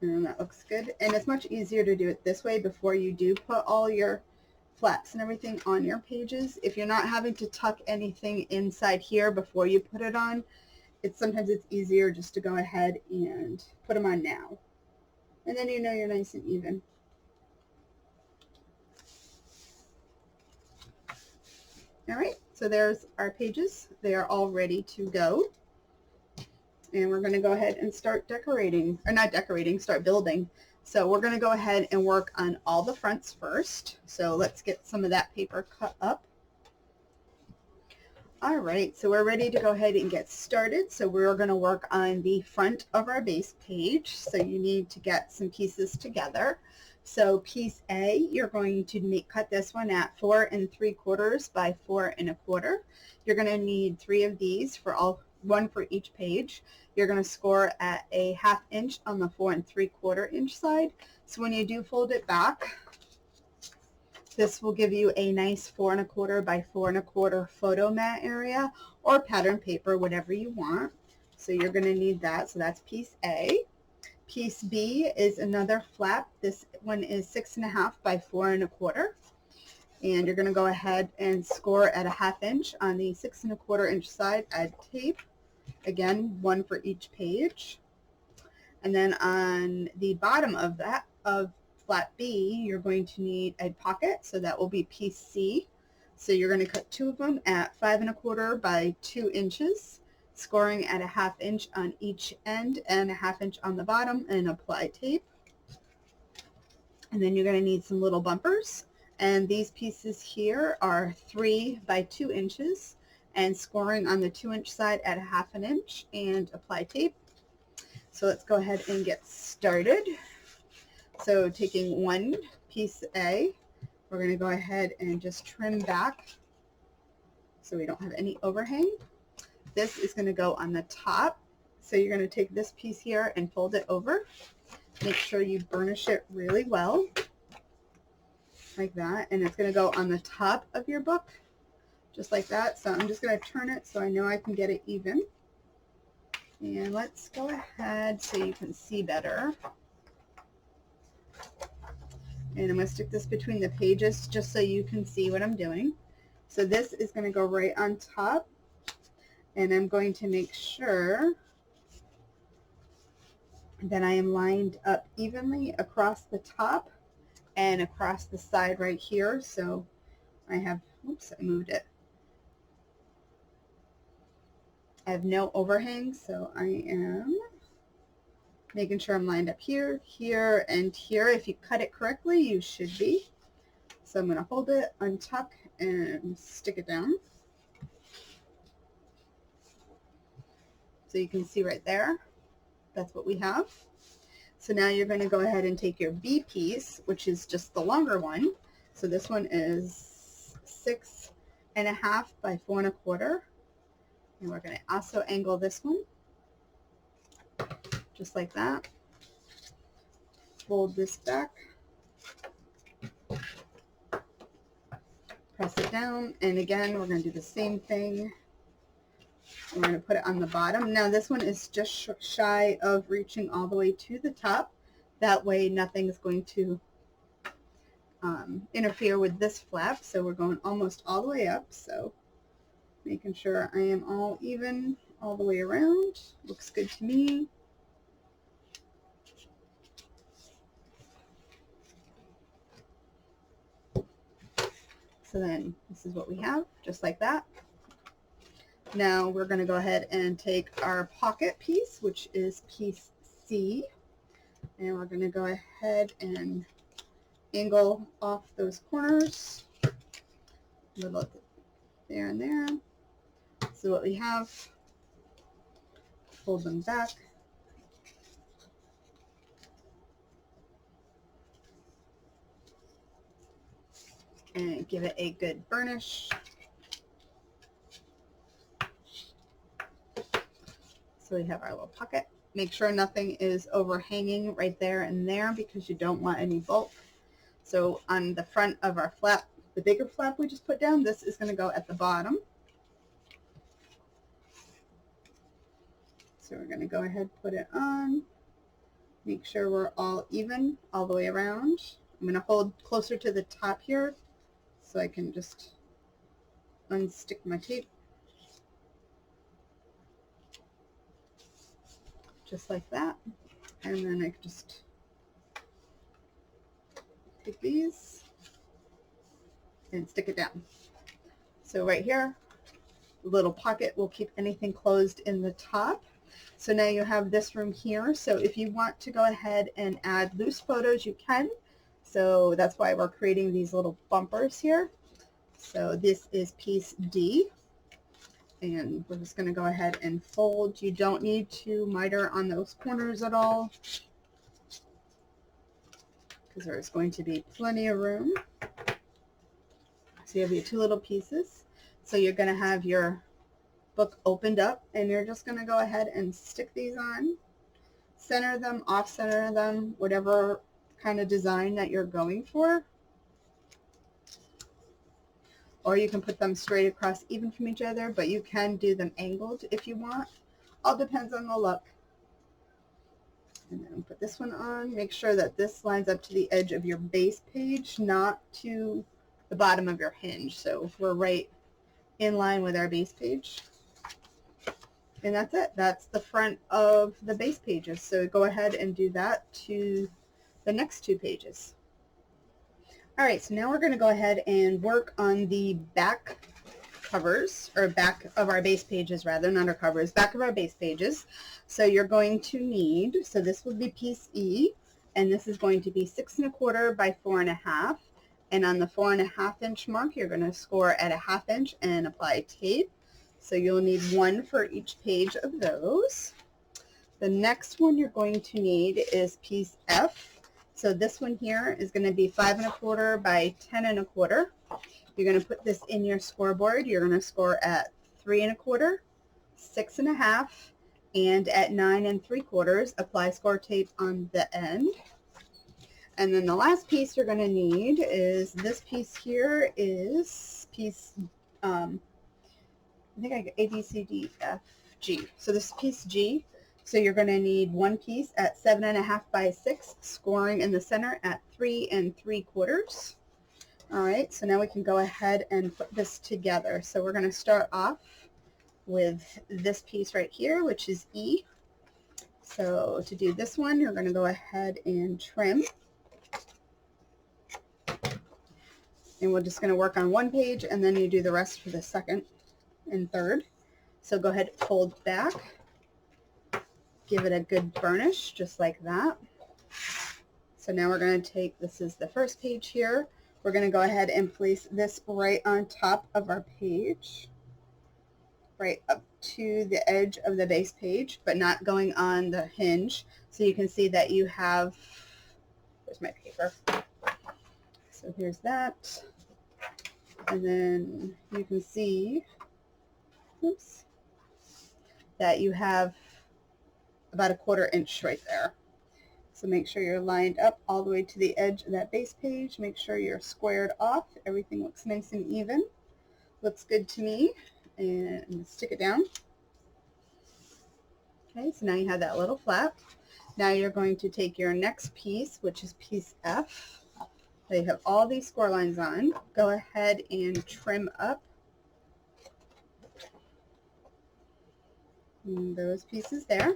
And that looks good. And it's much easier to do it this way before you do put all your flaps and everything on your pages. If you're not having to tuck anything inside here before you put it on, sometimes it's easier just to go ahead and put them on now. And then you know you're nice and even. All right, so there's our pages. They are all ready to go. And we're going to go ahead and start decorating, or not decorating, start building. So we're going to go ahead and work on all the fronts first. So let's get some of that paper cut up. All right, so we're ready to go ahead and get started. So we're going to work on the front of our base page. So you need to get some pieces together. So piece A, you're going to cut this one at 4 3/4 by 4 1/4. You're going to need 3 of these for one for each page. You're going to score at a 1/2 inch on the 4 3/4 inch side. So when you do fold it back, this will give you a nice 4 1/4 by 4 1/4 photo mat area or pattern paper, whatever you want. So you're going to need that. So that's piece A. Piece B is another flap. This one is 6 1/2 by 4 1/4. And you're going to go ahead and score at a 1/2 inch on the 6 1/4 inch side. Add tape. Again, one for each page. And then on the bottom of that, of flap B, you're going to need a pocket, so that will be piece C. So you're going to cut 2 of them at 5 1/4 by 2 inches, scoring at a 1/2 inch on each end and a 1/2 inch on the bottom, and apply tape. And then you're going to need some little bumpers, and these pieces here are 3 by 2 inches, and scoring on the 2-inch side at a 1/2 inch, and apply tape. So let's go ahead and get started. So taking one piece A, we're going to go ahead and just trim back so we don't have any overhang. This is going to go on the top. So you're going to take this piece here and fold it over. Make sure you burnish it really well, like that. And it's going to go on the top of your book, just like that. So I'm just going to turn it so I know I can get it even. And let's go ahead so you can see better. And I'm going to stick this between the pages just so you can see what I'm doing. So this is going to go right on top. And I'm going to make sure that I am lined up evenly across the top and across the side right here. So I have, oops, I moved it. I have no overhang, so I am making sure I'm lined up here, here, and here. If you cut it correctly, you should be. So I'm going to hold it, untuck, and stick it down. So you can see right there, that's what we have. So now you're going to go ahead and take your B piece, which is just the longer one. So this one is 6 1/2 by 4 1/4. And we're going to also angle this one, just like that. Fold this back. Press it down. And again, we're going to do the same thing. We're going to put it on the bottom. Now this one is just shy of reaching all the way to the top. That way nothing is going to interfere with this flap. So we're going almost all the way up. So making sure I am all even all the way around. Looks good to me. So then this is what we have, just like that. Now we're going to go ahead and take our pocket piece, which is piece C, and we're going to go ahead and angle off those corners, a little there and there. So what we have, fold them back. And give it a good burnish. So we have our little pocket. Make sure nothing is overhanging right there and there because you don't want any bulk. So on the front of our flap, the bigger flap we just put down, this is going to go at the bottom. So we're going to go ahead, put it on. Make sure we're all even all the way around. I'm going to hold closer to the top here so I can just unstick my tape. Just like that. And then I can just take these and stick it down. So right here, the little pocket will keep anything closed in the top. So now you have this room here. So if you want to go ahead and add loose photos, you can. So that's why we're creating these little bumpers here. So this is piece D. and we're just going to go ahead and fold. You don't need to miter on those corners at all because there's going to be plenty of room. So you have your two little pieces. So you're going to have your book opened up, and you're just going to go ahead and stick these on. Center them, off center them, whatever kind of design that you're going for. Or you can put them straight across even from each other, but you can do them angled if you want. All depends on the look. And then put this one on. Make sure that this lines up to the edge of your base page, not to the bottom of your hinge. So we're right in line with our base page. And that's it. That's the front of the base pages. So go ahead and do that to the next two pages. All right, so now we're going to go ahead and work on the back covers, or back of our base pages rather, not our covers, back of our base pages. So you're going to need, so this will be piece E, and this is going to be 6 1/4 by 4 1/2. And on the 4 1/2 inch mark, you're going to score at a 1/2 inch and apply tape. So you'll need one for each page of those. The next one you're going to need is piece F. So this one here is going to be 5 1/4 by 10 1/4. You're going to put this in your scoreboard. You're going to score at 3 1/4, 6 1/2, and at 9 3/4. Apply score tape on the end. And then the last piece you're going to need is this piece here is piece, I think I got A, B, C, D, F, G. So this is piece G. So you're going to need one piece at 7 1/2 by 6, scoring in the center at 3 3/4. All right, so now we can go ahead and put this together. So we're going to start off with this piece right here, which is E. So to do this one, you're going to go ahead and trim. And we're just going to work on one page, and then you do the rest for the second and third. So go ahead, fold back, give it a good burnish, just like that. So now we're going to take, this is the first page here, we're going to go ahead and place this right on top of our page, right up to the edge of the base page, but not going on the hinge. So you can see that you have, where's my paper? So here's that. And then you can see, oops, that you have about a 1/4 inch right there. So make sure you're lined up all the way to the edge of that base page. Make sure you're squared off. Everything looks nice and even. Looks good to me. And stick it down. Okay, so now you have that little flap. Now you're going to take your next piece, which is piece F. So you have all these score lines on. Go ahead and trim up those pieces there.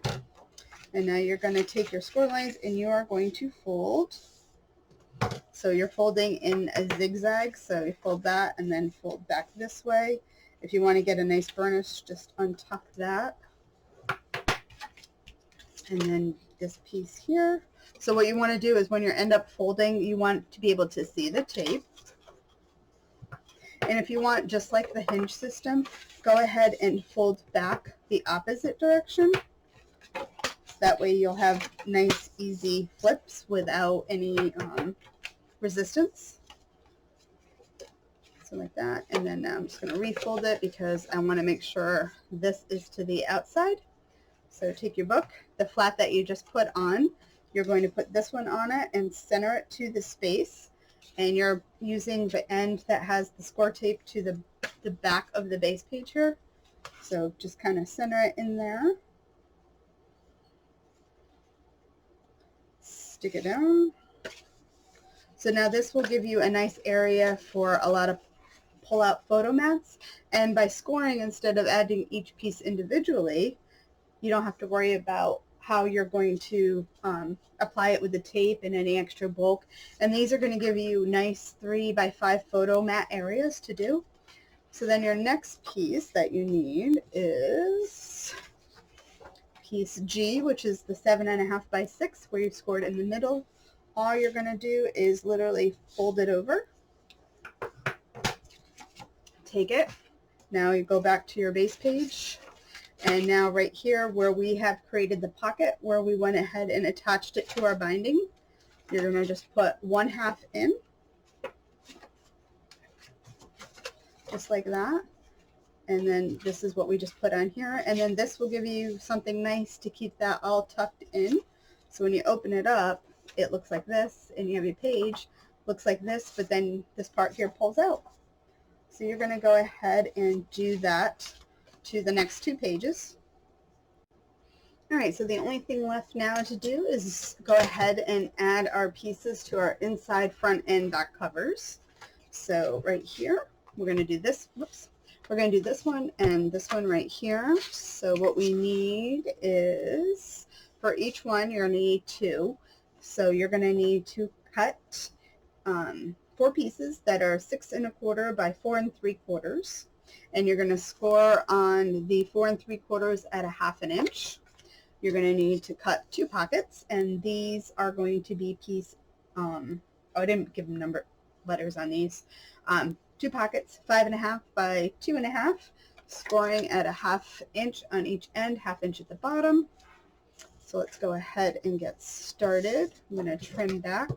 And now you're going to take your score lines and you are going to fold. So you're folding in a zigzag. So you fold that and then fold back this way. If you want to get a nice burnish, just untuck that. And then this piece here. So what you want to do is when you end up folding, you want to be able to see the tape. And if you want, just like the hinge system, go ahead and fold back the opposite direction. That way you'll have nice, easy flips without any resistance. So like that. And then I'm just going to refold it because I want to make sure this is to the outside. So take your book, the flap that you just put on, you're going to put this one on it and center it to the space. And you're using the end that has the score tape to the back of the base page here. So just kind of center it in there. Stick it down. So now this will give you a nice area for a lot of pull-out photo mats. And by scoring, instead of adding each piece individually, you don't have to worry about how you're going to apply it with the tape and any extra bulk. And these are going to give you nice 3 by 5 photo mat areas to do. So then your next piece that you need is piece G, which is the 7 1/2 by 6, where you scored in the middle. All you're going to do is literally fold it over. Take it, Now you go back to your base page, and now right here where we have created the pocket where we went ahead and attached it to our binding, you're going to just put 1/2 in, just like that. And then this is what we just put on here, and then this will give you something nice to keep that all tucked in. So when you open it up, it looks like this, and you have your page, looks like this, but then this part here pulls out. So you're going to go ahead and do that to the next 2 pages. Alright, so the only thing left now to do is go ahead and add our pieces to our inside, front, and back covers. So right here, we're going to do this, whoops, we're going to do this one and this one right here. So what we need is, for each one, you're going to need 2. So you're going to need to cut 4 pieces that are 6 1/4 by 4 3/4, and you're going to score on the 4 3/4 at 1/2 inch. You're going to need to cut 2 pockets, and these are going to be I didn't give them letters on these. 2 pockets, 5 1/2 by 2 1/2, scoring at 1/2 inch on each end, 1/2 inch at the bottom. So let's go ahead and get started. I'm going to trim back.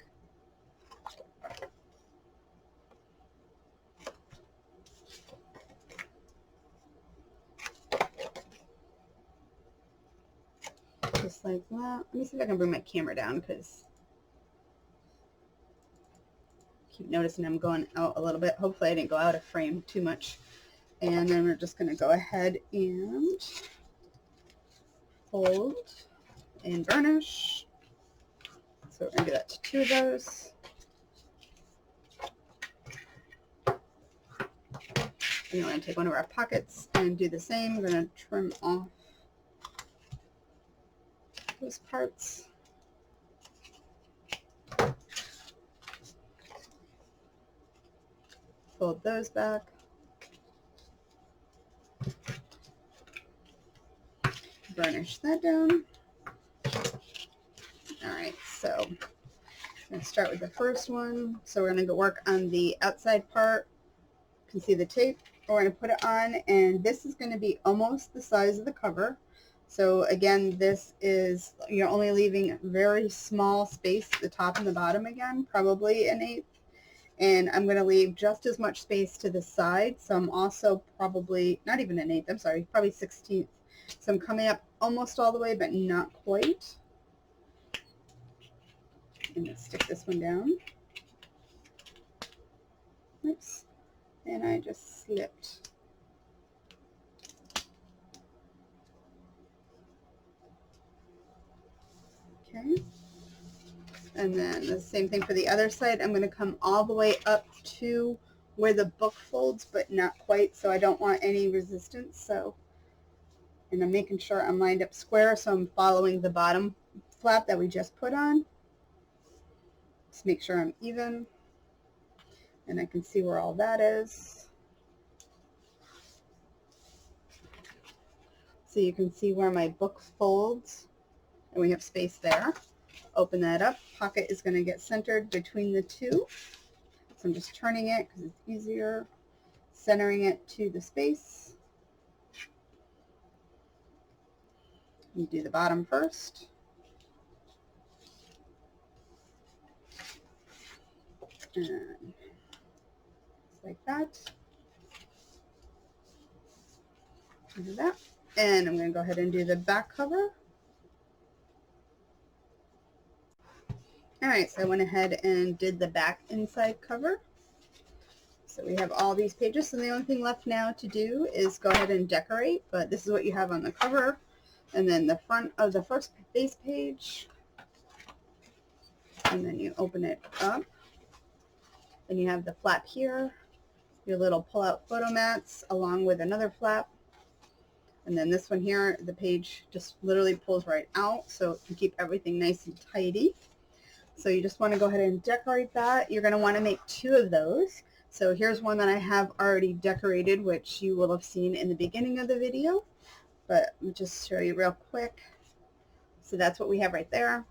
Just like that. Let me see if I can bring my camera down, because I keep noticing I'm going out a little bit. Hopefully I didn't go out of frame too much. And then we're just going to go ahead and fold and burnish. So we're going to do that to 2 of those. And then we're going to take one of our pockets and do the same. We're going to trim off those parts. Fold those back. Burnish that down. Alright, so I'm going to start with the first one. So we're going to go work on the outside part. You can see the tape. We're going to put it on, and this is going to be almost the size of the cover. So again, this is, you're only leaving very small space at the top and the bottom again, probably 1/8. And I'm going to leave just as much space to the side. So I'm also probably, not even 1/8, I'm sorry, probably 1/16. So I'm coming up almost all the way, but not quite. And let's stick this one down. Oops. And I just slipped. Okay, and then the same thing for the other side. I'm going to come all the way up to where the book folds, but not quite, so I don't want any resistance. So, and I'm making sure I'm lined up square, so I'm following the bottom flap that we just put on. Just make sure I'm even, and I can see where all that is. So you can see where my book folds, and we have space there. Open that up. Pocket is going to get centered between the 2. So I'm just turning it because it's easier. Centering it to the space. You do the bottom first. And like that. Do that. And I'm going to go ahead and do the back cover. Alright, so I went ahead and did the back inside cover. So we have all these pages, and the only thing left now to do is go ahead and decorate, but this is what you have on the cover. And then the front of the first base page, and then you open it up, and you have the flap here, your little pull-out photo mats along with another flap. And then this one here, the page just literally pulls right out, so it can keep everything nice and tidy. So you just want to go ahead and decorate that. You're going to want to make 2 of those. So here's one that I have already decorated, which you will have seen in the beginning of the video. But let me just show you real quick. So that's what we have right there.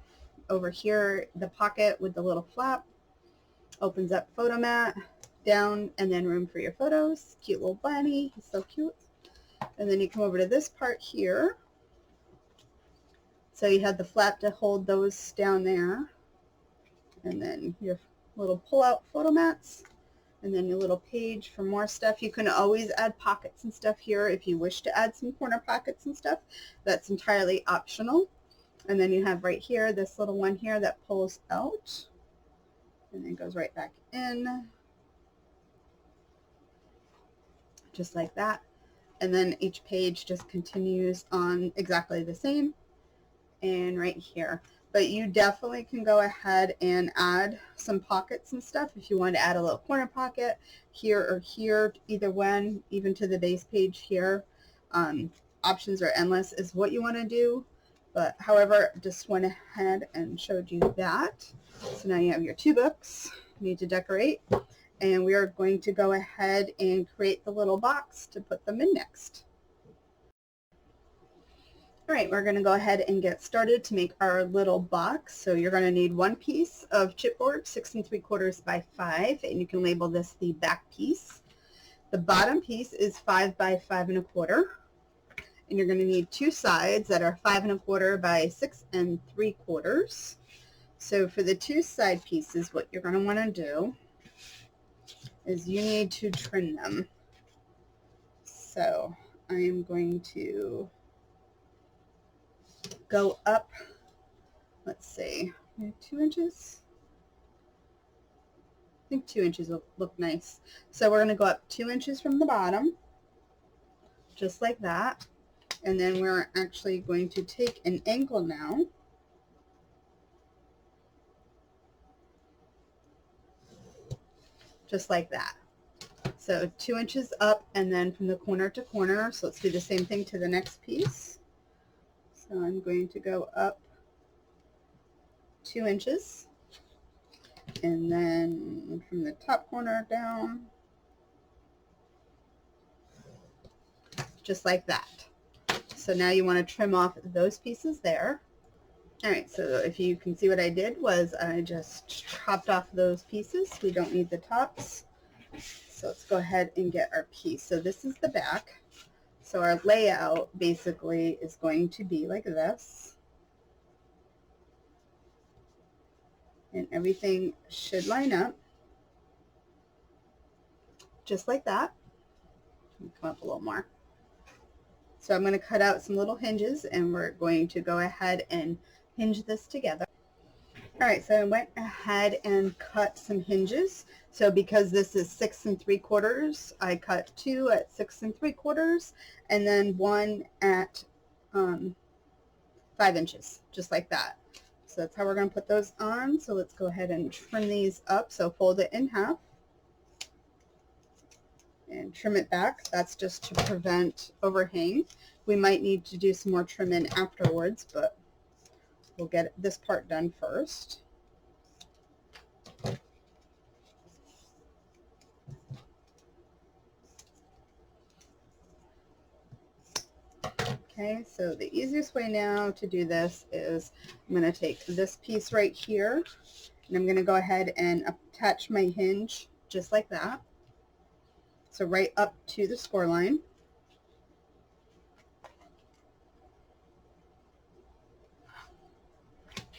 Over here, the pocket with the little flap. Opens up photo mat. down, and then room for your photos. Cute little bunny, he's so cute. And then you come over to this part here. So you have the flap to hold those down there. And then your little pull-out photo mats. And then your little page for more stuff. You can always add pockets and stuff here if you wish to add some corner pockets and stuff. That's entirely optional. And then you have right here this little one here that pulls out and then goes right back in, just like that. And then each page just continues on exactly the same, and right here. But you definitely can go ahead and add some pockets and stuff if you want to add a little corner pocket here or here, either one, even to the base page here. Options are endless is what you want to do. But however, just went ahead and showed you that. So now you have your 2 books you need to decorate. And we are going to go ahead and create the little box to put them in next. All right, we're going to go ahead and get started to make our little box. So you're going to need 1 piece of chipboard, 6 3/4 by 5, and you can label this the back piece. The bottom piece is 5 by 5 1/4. And you're going to need 2 sides that are 5 1/4 by 6 3/4. So for the 2 side pieces, what you're going to want to do is you need to trim them. So I am going to go up, let's see, 2 inches? I think 2 inches will look nice. So we're going to go up 2 inches from the bottom, just like that. And then we're actually going to take an angle now. Just like that. So 2 inches up and then from the corner to corner. So let's do the same thing to the next piece. So I'm going to go up 2 inches. And then from the top corner down. Just like that. So now you want to trim off those pieces there. All right, so if you can see what I did was I just chopped off those pieces. We don't need the tops. So let's go ahead and get our piece. So this is the back. So our layout basically is going to be like this. And everything should line up. Just like that. Come up a little more. So I'm going to cut out some little hinges and we're going to go ahead and hinge this together. All right, so I went ahead and cut some hinges. So because this is 6 3/4, I cut 2 at 6 3/4 and then 1 at 5 inches, just like that. So that's how we're going to put those on. So let's go ahead and trim these up. So fold it in half and trim it back. That's just to prevent overhang. We might need to do some more trimming afterwards, but we'll get this part done first. Okay, so the easiest way now to do this is I'm going to take this piece right here and I'm going to go ahead and attach my hinge just like that. So right up to the score line.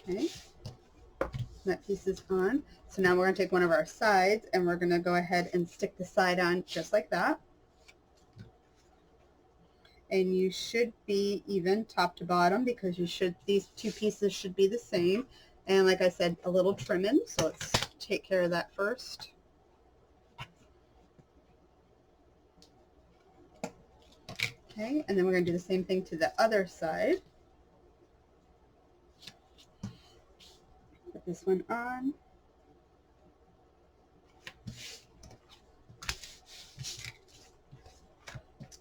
Okay, that piece is on. So now we're going to take one of our sides and we're going to go ahead and stick the side on just like that. And you should be even top to bottom because these 2 pieces should be the same. And like I said, a little trimming. So let's take care of that first. Okay, and then we're going to do the same thing to the other side. Put this one on.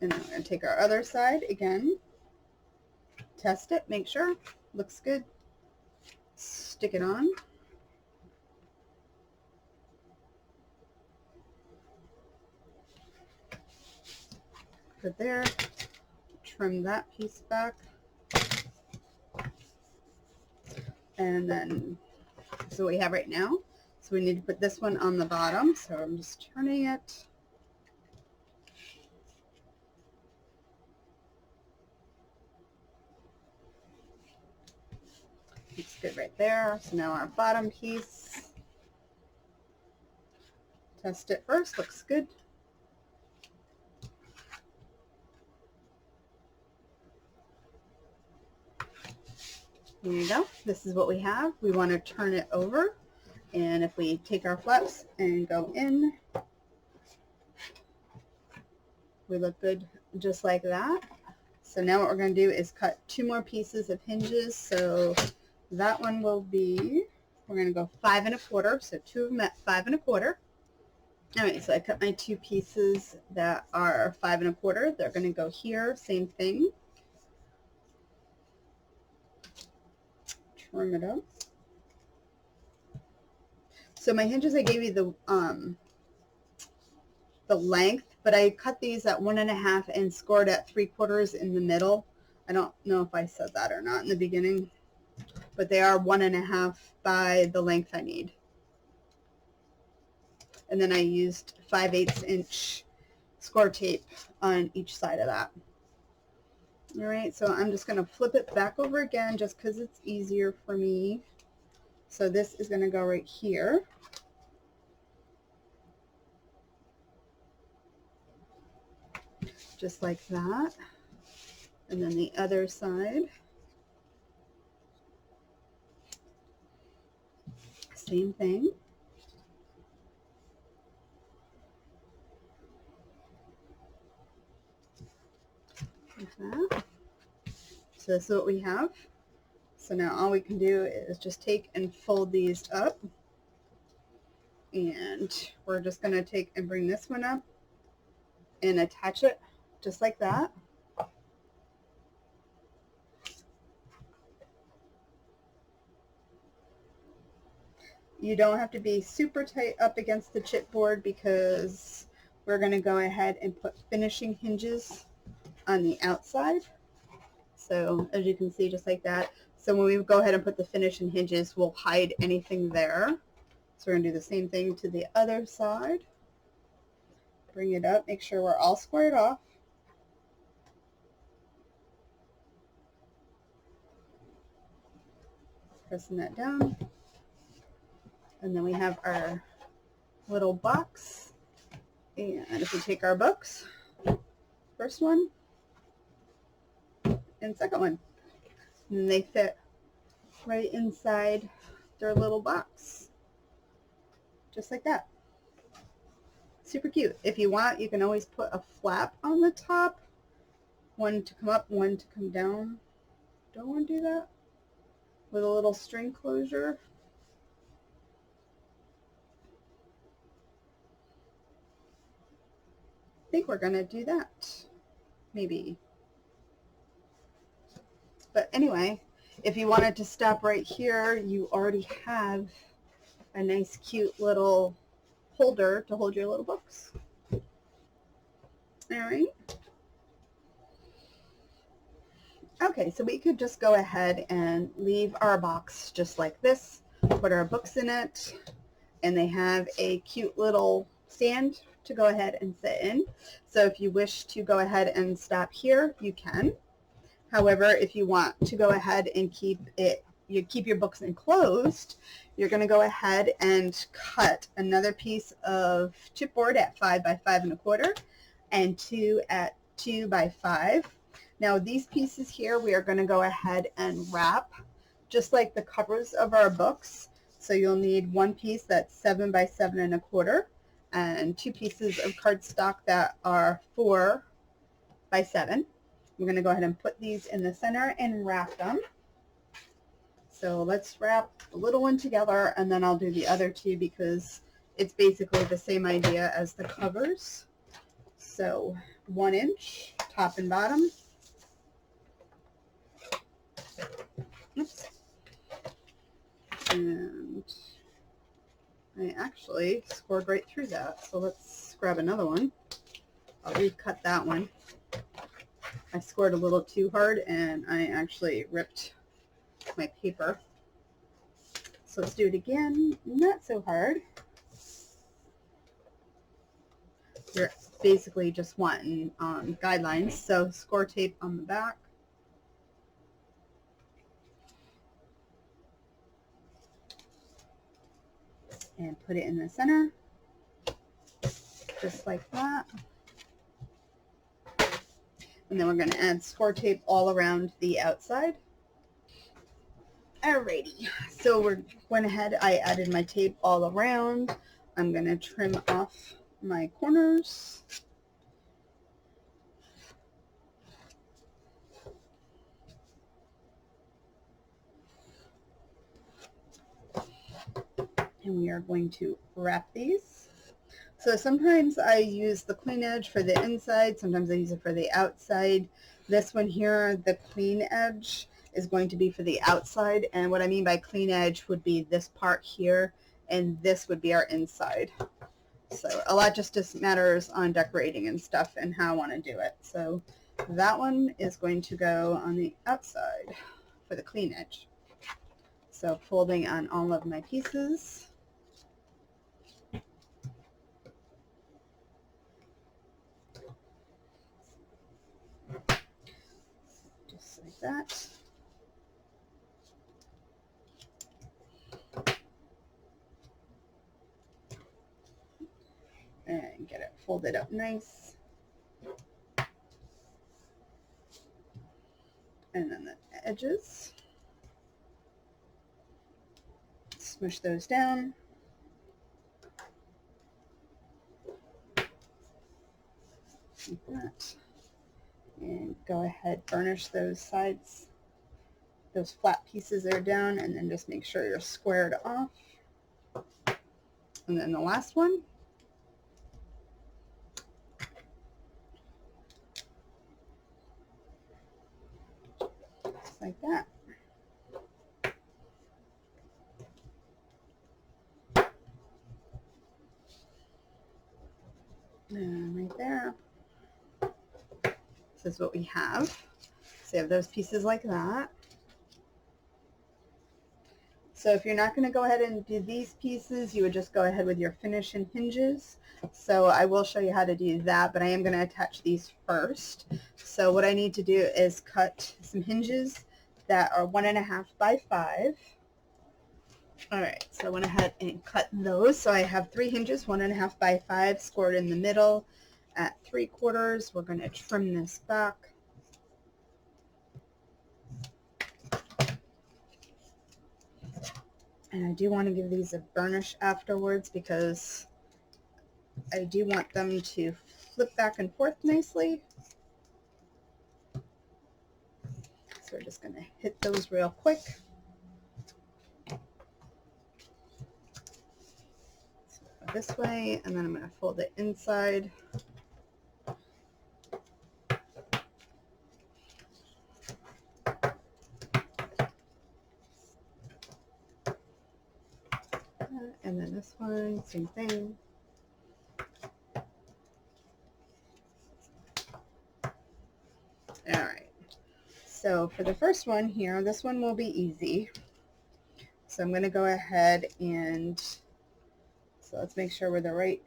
And then we're going to take our other side again, test it, make sure, looks good, stick it on. Put there, trim that piece back, and then this is what we have right now. So So we need to put this one on the bottom. So I'm just turning it. Looks good right there. So now our bottom piece. Test it first. Looks good. There you go. This is what we have. We want to turn it over. And if we take our flaps and go in, we look good just like that. So now what we're going to do is cut 2 more pieces of hinges. So that one will be, we're going to go 5 1/4. So 2 of them at 5 1/4. All right, so I cut my 2 pieces that are 5 1/4. They're going to go here, same thing. Trim it up. So my hinges, I gave you the length, but I cut these at 1 1/2 and scored at 3/4 in the middle. I don't know if I said that or not in the beginning, but they are 1 1/2 by the length I need. And then I used 5/8 inch score tape on each side of that. All right, so I'm just going to flip it back over again just because it's easier for me. So this is going to go right here. Just like that. And then the other side. Same thing. Like that. So this is what we have. So now all we can do is just take and fold these up. And we're just going to take and bring this one up and attach it just like that. You don't have to be super tight up against the chipboard because we're going to go ahead and put finishing hinges on the outside. So as you can see, just like that. So when we go ahead and put the finishing hinges, we'll hide anything there. So we're going to do the same thing to the other side. Bring it up, make sure we're all squared off. Pressing that down. And then we have our little box. And if we take our books, first one and second one, and they fit right inside their little box. Just like that. Super cute. If you want, you can always put a flap on the top. One to come up, one to come down. Don't want to do that. With a little string closure. I think we're going to do that. Maybe. But anyway, if you wanted to stop right here, you already have a nice cute little holder to hold your little books. All right. Okay, so we could just go ahead and leave our box just like this, put our books in it, and they have a cute little stand to go ahead and sit in. So if you wish to go ahead and stop here, you can. However, if you want to go ahead and keep your books enclosed, you're going to go ahead and cut another piece of chipboard at 5 by 5 1/4 and 2 at 2 by 5. Now these pieces here we are going to go ahead and wrap just like the covers of our books. So you'll need one piece that's 7 by 7 1/4 and 2 pieces of cardstock that are 4 by 7. We're going to go ahead and put these in the center and wrap them. So let's wrap the little one together and then I'll do the other two because it's basically the same idea as the covers. So 1 inch top and bottom. Oops. And I actually scored right through that. So let's grab another one. I'll recut that one. I scored a little too hard and I actually ripped my paper. So let's do it again. Not so hard. You're basically just wanting guidelines. So score tape on the back. And put it in the center. Just like that. And then we're going to add score tape all around the outside. Alrighty, so we're went ahead, I added my tape all around. I'm going to trim off my corners. And we are going to wrap these. So sometimes I use the clean edge for the inside, sometimes I use it for the outside. This one here, the clean edge, is going to be for the outside, and what I mean by clean edge would be this part here, and this would be our inside. So a lot just matters on decorating and stuff and how I want to do it. So that one is going to go on the outside for the clean edge. So folding on all of my pieces. Just like that. And get it folded up nice. And then the edges. Smush those down. Like that. And go ahead, burnish those sides, those flat pieces there down, and then just make sure you're squared off. And then the last one. Just like that. And right there. This is what we have. So you have those pieces like that. So if you're not going to go ahead and do these pieces, you would just go ahead with your finish and hinges. So I will show you how to do that, but I am going to attach these first. So what I need to do is cut some hinges that are 1.5 by 5. Alright, so I went ahead and cut those. So I have 3 hinges, 1.5 by 5, scored in the middle at 3/4. We're going to trim this back. And I do want to give these a burnish afterwards because I do want them to flip back and forth nicely. So we're just going to hit those real quick. So go this way, and then I'm going to fold it inside. And then this one, same thing. Alright, so for the first one here, this one will be easy. So I'm going to go ahead and, so let's make sure we're the right,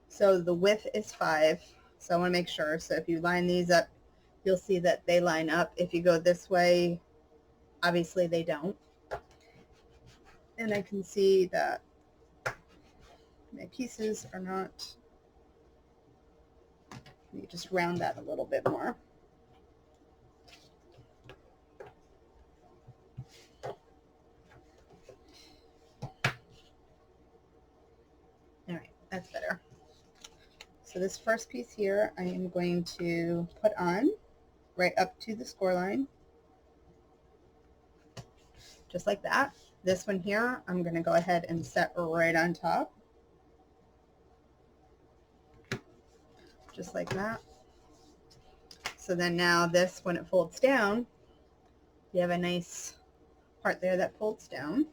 so the width is 5, so I want to make sure. So if you line these up, you'll see that they line up. If you go this way, obviously they don't. And I can see that my pieces are not, let me just round that a little bit more. Alright, that's better. So this first piece here I am going to put on right up to the score line. Just like that. This one here I'm going to go ahead and set right on top. Just like that. So then now this, when it folds down, you have a nice part there that folds down.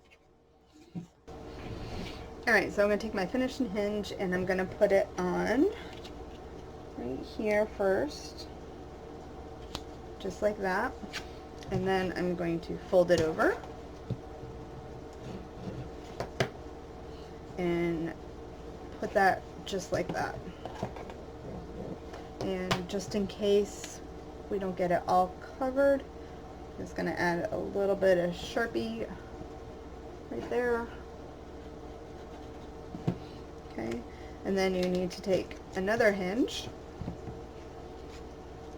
Alright, so I'm going to take my finish and hinge and I'm going to put it on right here first. Just like that. And then I'm going to fold it over. and put that just like that. And just in case we don't get it all covered, I'm just going to add a little bit of Sharpie right there. Okay, and then you need to take another hinge,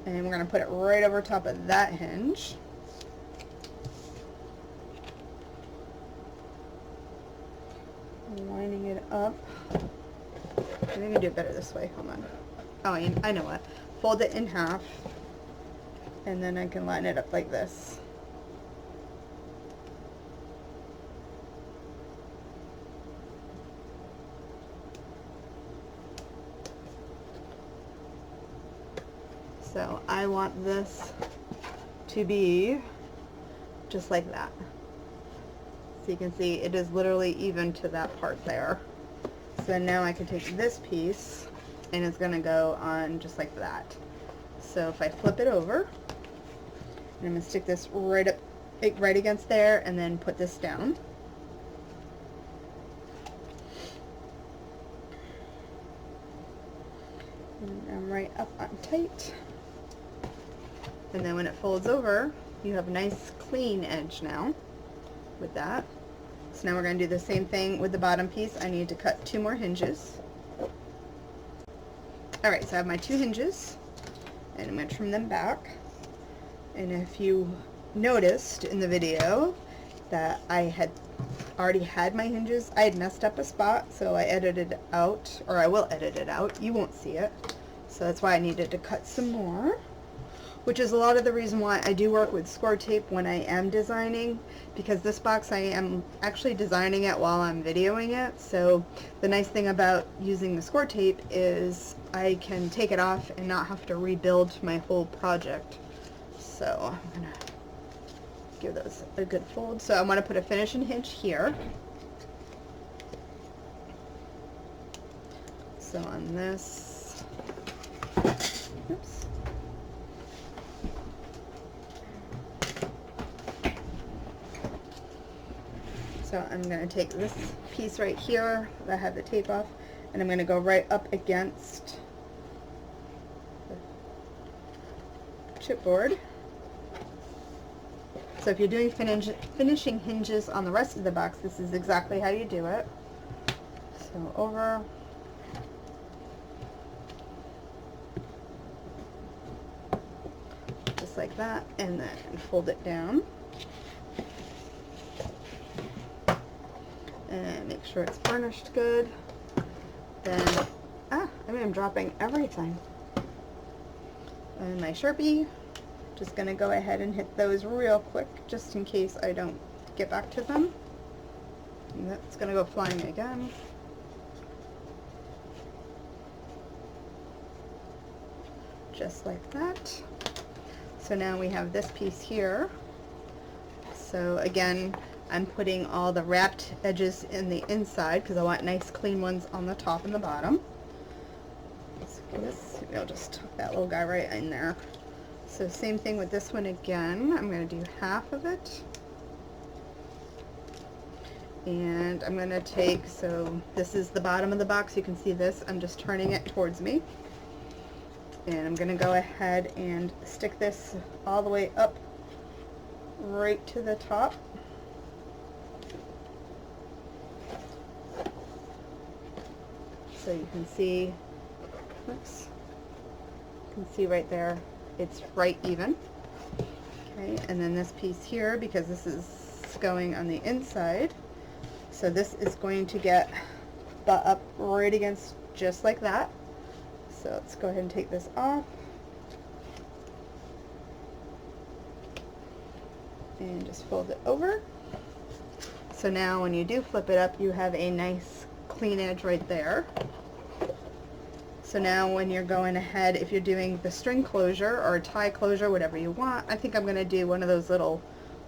and we're going to put it right over top of that hinge. Lining it up. I think I can do it better this way. Hold on. Oh, I know what. Fold it in half, and then I can line it up like this. So I want this to be just like that. So you can see it is literally even to that part there. So now I can take this piece and it's going to go on just like that. So if I flip it over, and I'm going to stick this right up, right against there, and then put this down. And I'm right up on tight. And then when it folds over, you have a nice clean edge now with that. So now we're going to do the same thing with the bottom piece. I need to cut 2 more hinges. Alright, so I have my 2 hinges, and I'm going to trim them back. And if you noticed in the video that I had already had my hinges, I had messed up a spot, so I edited it out, or I will edit it out. You won't see it. So that's why I needed to cut some more, which is a lot of the reason why I do work with score tape when I am designing, because this box I am actually designing it while I'm videoing it. So the nice thing about using the score tape is I can take it off and not have to rebuild my whole project. So I'm going to give those a good fold. So I want to put a finishing hinge here. So on this, oops. So I'm going to take this piece right here that I have the tape off, and I'm going to go right up against the chipboard. So if you're doing finishing hinges on the rest of the box, this is exactly how you do it. So over, just like that, and then fold it down. And make sure it's burnished good. Then, I'm dropping everything. And my Sharpie, just going to go ahead and hit those real quick, just in case I don't get back to them. And that's going to go flying again. Just like that. So now we have this piece here. So again, I'm putting all the wrapped edges in the inside because I want nice clean ones on the top and the bottom. Maybe I'll just tuck that little guy right in there. So same thing with this one again. I'm going to do half of it. And I'm going to take, so this is the bottom of the box. You can see this. I'm just turning it towards me. And I'm going to go ahead and stick this all the way up right to the top. So you can see, oops, you can see right there, it's right even. Okay, and then this piece here, because this is going on the inside, so this is going to get butt up right against just like that. So let's go ahead and take this off. And just fold it over. So now when you do flip it up, you have a nice clean edge right there. So now when you're going ahead, if you're doing the string closure or tie closure, whatever you want, I think I'm going to do one of those little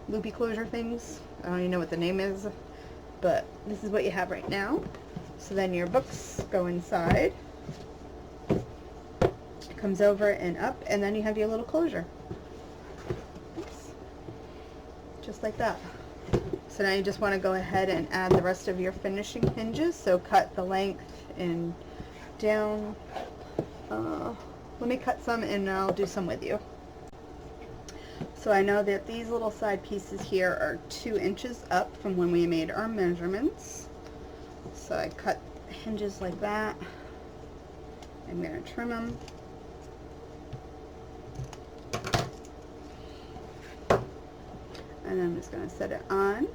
loopy closure things. I don't even know what the name is, but this is what you have right now. So then your books go inside, comes over and up, and then you have your little closure. Oops. Just like that. So now you just want to go ahead and add the rest of your finishing hinges. So cut the length and down. Let me cut some and I'll do some with you. So I know that these little side pieces here are 2 inches up from when we made our measurements. So I cut hinges like that. I'm going to trim them. And I'm just going to set it on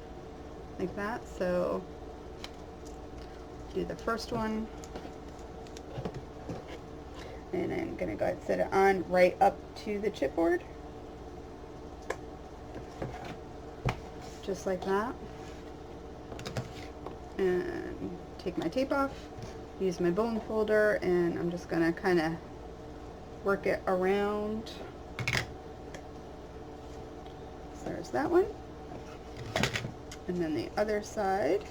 like that. So do the first one. And I'm going to go ahead and set it on right up to the chipboard. Just like that. And take my tape off, use my bone folder, and I'm just going to kind of work it around. So there's that one. And then the other side.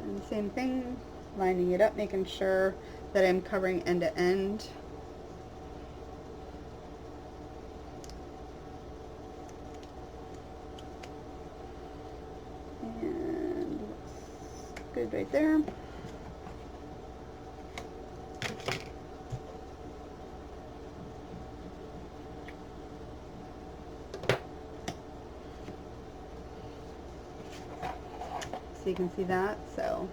And same thing, lining it up, making sure that I'm covering end to end. And looks good right there. So you can see that, so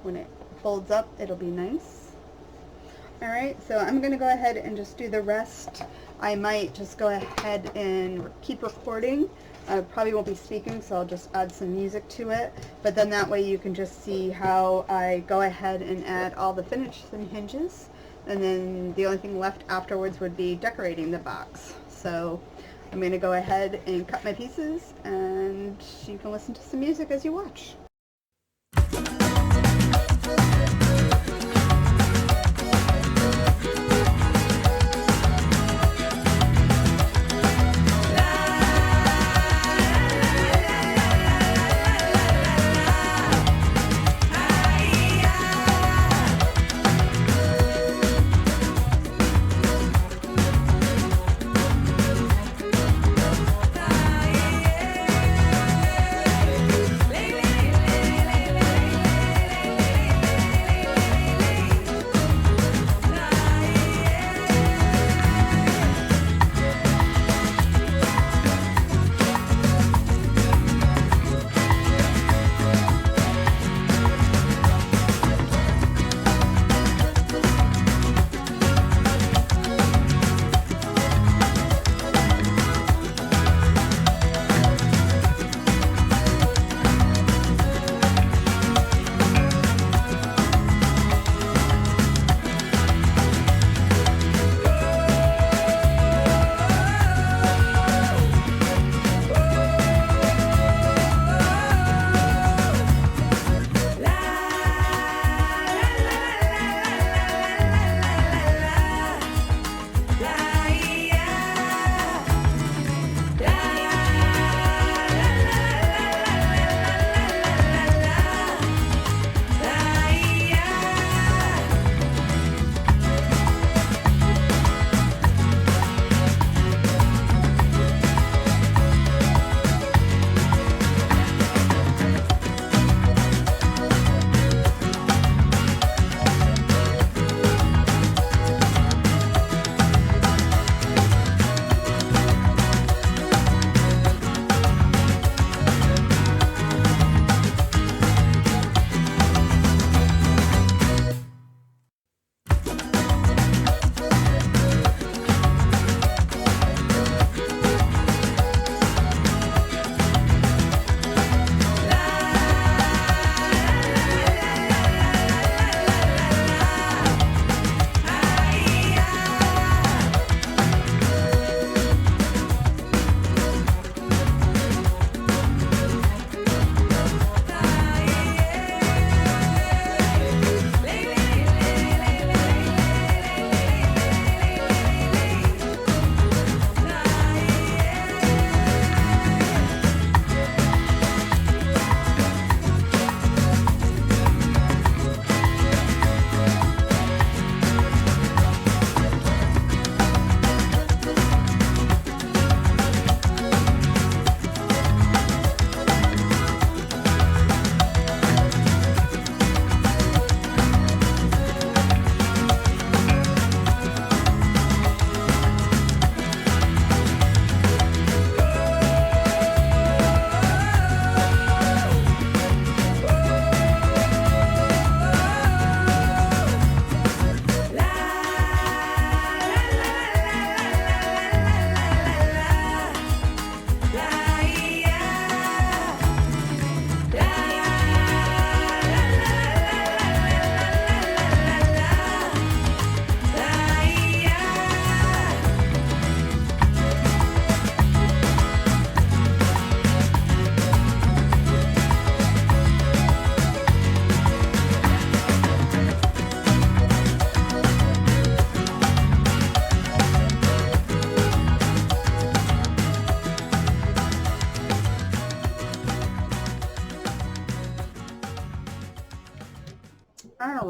when it folds up, it'll be nice. Alright, so I'm going to go ahead and just do the rest. I might just go ahead and keep recording. I probably won't be speaking, so I'll just add some music to it. But then that way you can just see how I go ahead and add all the finishes and hinges. And then the only thing left afterwards would be decorating the box. So I'm going to go ahead and cut my pieces, and you can listen to some music as you watch.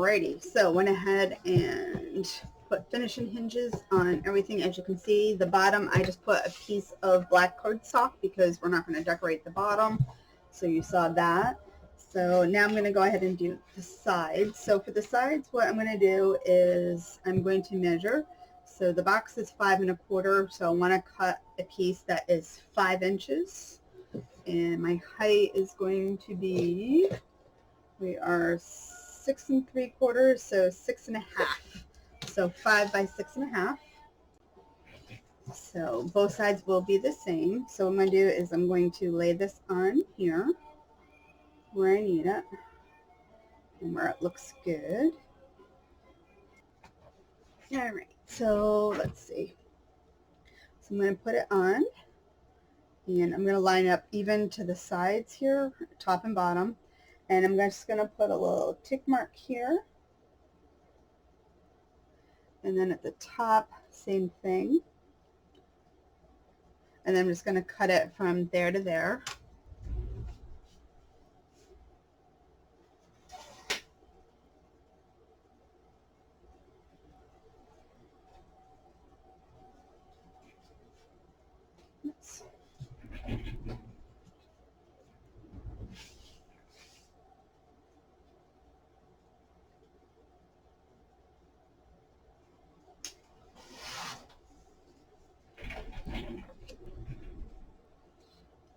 Alrighty, so went ahead and put finishing hinges on everything. As you can see, the bottom, I just put a piece of black cardstock because we're not going to decorate the bottom. So you saw that. So now I'm going to go ahead and do the sides. So for the sides, what I'm going to do is I'm going to measure. So the box is 5 1/4, so I want to cut a piece that is 5 inches. And my height is going to be, we are 6 3/4, so 6 1/2. So 5 by 6 1/2. So both sides will be the same. So what I'm going to do is I'm going to lay this on here where I need it and where it looks good. All right, so let's see. So I'm going to put it on, and I'm going to line up even to the sides here, top and bottom. And I'm just going to put a little tick mark here. And then at the top, same thing. And then I'm just going to cut it from there to there. Oops.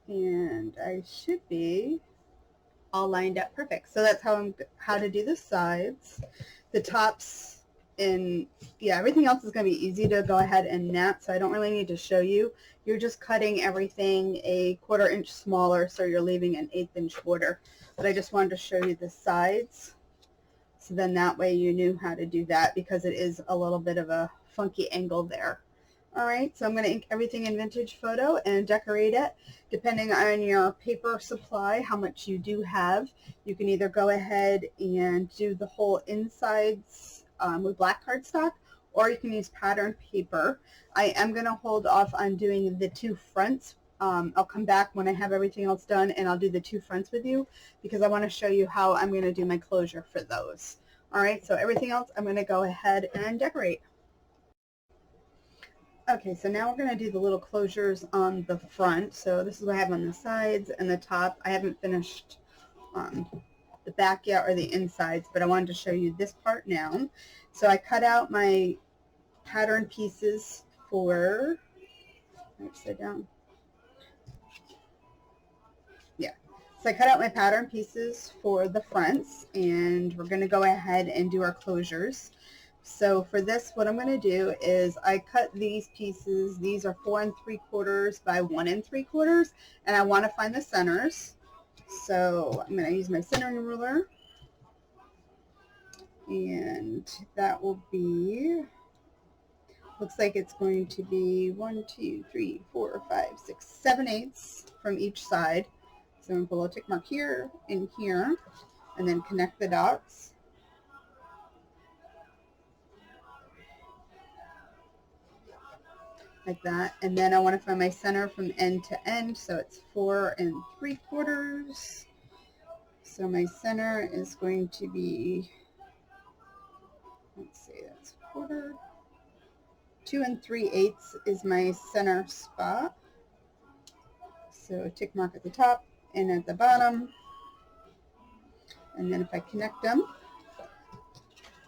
And I should be all lined up perfect. So that's how to do the sides. The tops, and yeah, everything else is going to be easy to go ahead and net, so I don't really need to show you. You're just cutting everything a 1/4 inch smaller, so you're leaving an 1/8 inch border. But I just wanted to show you the sides, so then that way you knew how to do that, because it is a little bit of a funky angle there. All right, so I'm going to ink everything in Vintage Photo and decorate it. Depending on your paper supply, how much you do have, you can either go ahead and do the whole insides with black cardstock, or you can use patterned paper. I am going to hold off on doing the 2 fronts. I'll come back when I have everything else done, and I'll do the 2 fronts with you, because I want to show you how I'm going to do my closure for those. All right, so everything else I'm going to go ahead and decorate. Okay, so now we're going to do the little closures on the front. So this is what I have on the sides and the top. I haven't finished the back yet, or the insides, but I wanted to show you this part now. So I cut out my pattern pieces for, upside down. Yeah. So I cut out my pattern pieces for the fronts, and we're going to go ahead and do our closures. So for this, what I'm going to do is I cut these pieces. These are 4 3/4 by 1 3/4, and I want to find the centers. So I'm going to use my centering ruler, and that will be, looks like it's going to be 1 2 3 4 5 6 7/8 from each side. So I'm going to put a little tick mark here and here, and then connect the dots. Like that. And then I want to find my center from end to end, so it's 4 3/4. So my center is going to be, let's see, that's 1/4. 2 3/8 is my center spot. So tick mark at the top and at the bottom. And then if I connect them,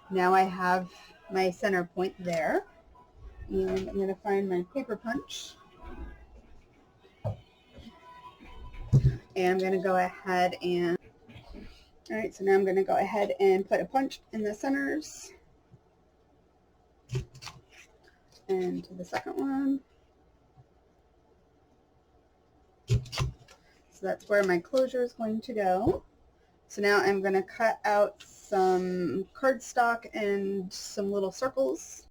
now I have my center point there. And I'm going to find my paper punch. And I'm going to go ahead and, all right, so now I'm going to go ahead and put a punch in the centers. And to the second one. So that's where my closure is going to go. So now I'm going to cut out some cardstock and some little circles.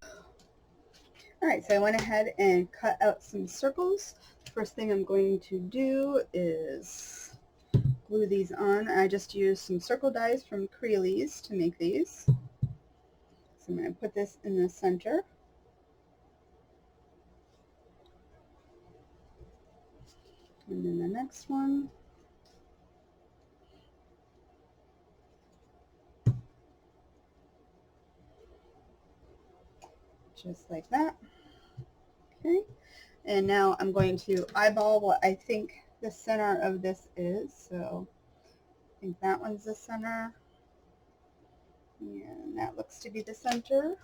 All right, so I went ahead and cut out some circles. First thing I'm going to do is glue these on. I just used some circle dies from Creeley's to make these. So I'm going to put this in the center. And then the next one. just like that. Okay, and now I'm going to eyeball what I think the center of this is. So I think that one's the center, and that looks to be the center.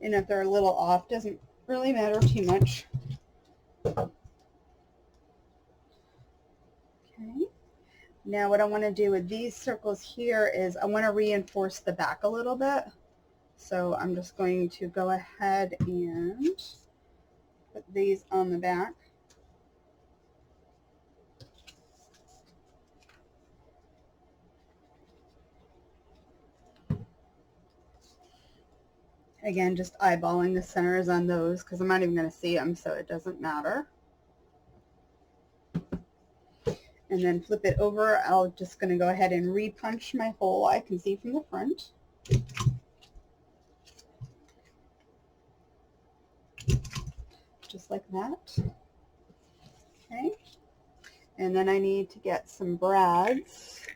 And if they're a little off, doesn't really matter too much. Okay. Now what I want to do with these circles here is I want to reinforce the back a little bit. So I'm just going to go ahead and put these on the back. Again, just eyeballing the centers on those because I'm not even going to see them, so it doesn't matter. And then flip it over. I'm just going to go ahead and re-punch my hole I can see from the front. Just like that. Okay. And then I need to get some brads.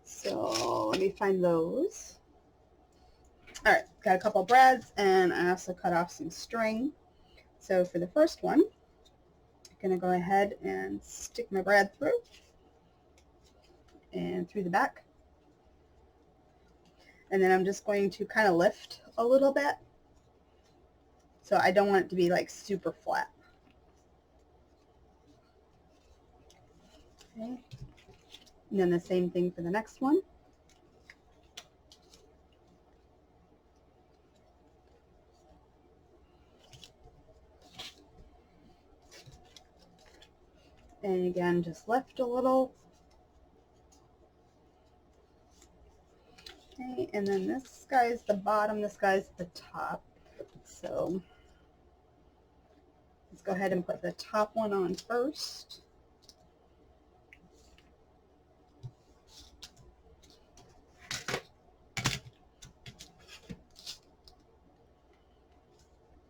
So let me find those. All right, got a couple brads, and I also cut off some string. So for the first one, I'm going to go ahead and stick my brad through and through the back. And then I'm just going to kind of lift a little bit. So I don't want it to be like super flat. Okay. And then the same thing for the next one. And again, just lift a little. Okay, and then this guy's the bottom, this guy's the top. So let's go ahead and put the top one on first.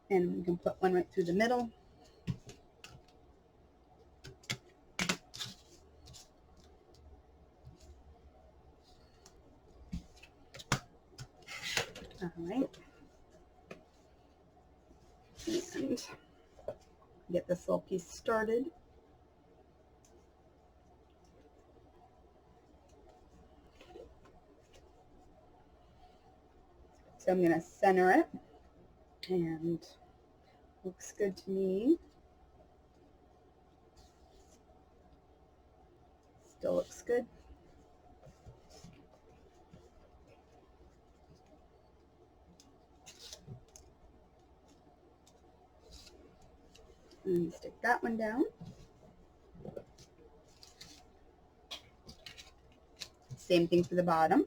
And we can put one right through the middle. All right. And get this little piece started. So I'm going to center it, and looks good to me. Still looks good. And stick that one down. Same thing for the bottom.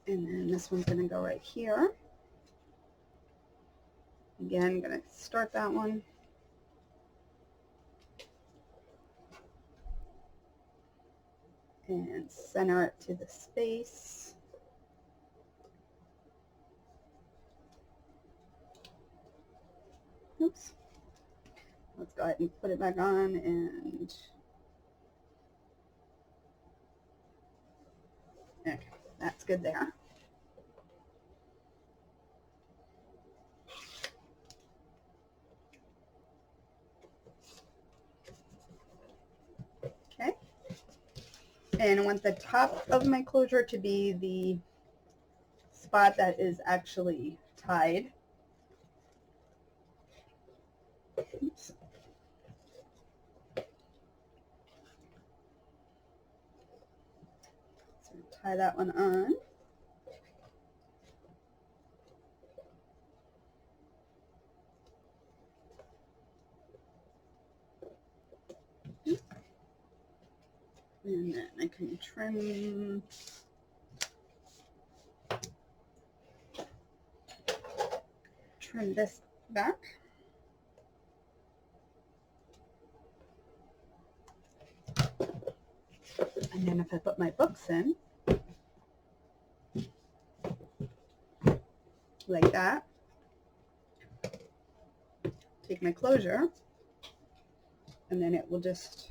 And then this one's going to go right here. Again, I'm going to start that one. And center it to the space. Oops. Let's go ahead and put it back on, and okay, that's good there. Okay. And I want the top of my closure to be the spot that is actually tied. Oops. So tie that one on. And then I can trim this back. And then if I put my books in, like that, take my closure, and then it will just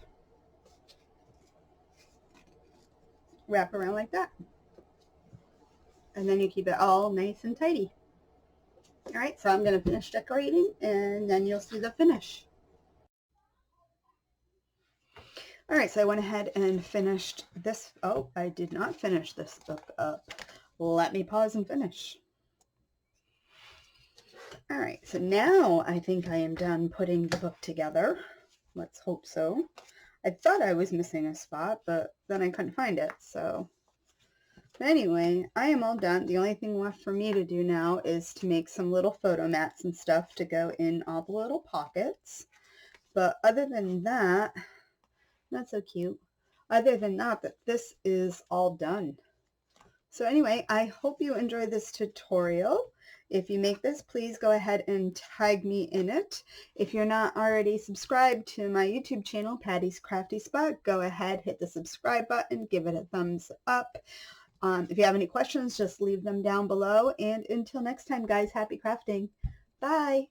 wrap around like that. And then you keep it all nice and tidy. All right, so I'm going to finish decorating, and then you'll see the finish. All right, so I went ahead and finished this. Oh, I did not finish this book up. Let me pause and finish. All right, so now I think I am done putting the book together. Let's hope so. I thought I was missing a spot, but then I couldn't find it, so. But anyway, I am all done. The only thing left for me to do now is to make some little photo mats and stuff to go in all the little pockets. But other than that, that's so cute. Other than that, this is all done. So anyway, I hope you enjoy this tutorial. If you make this, please go ahead and tag me in it. If you're not already subscribed to my YouTube channel, Patty's Crafty Spot, go ahead, hit the subscribe button, give it a thumbs up. If you have any questions, just leave them down below. And until next time, guys, happy crafting. Bye.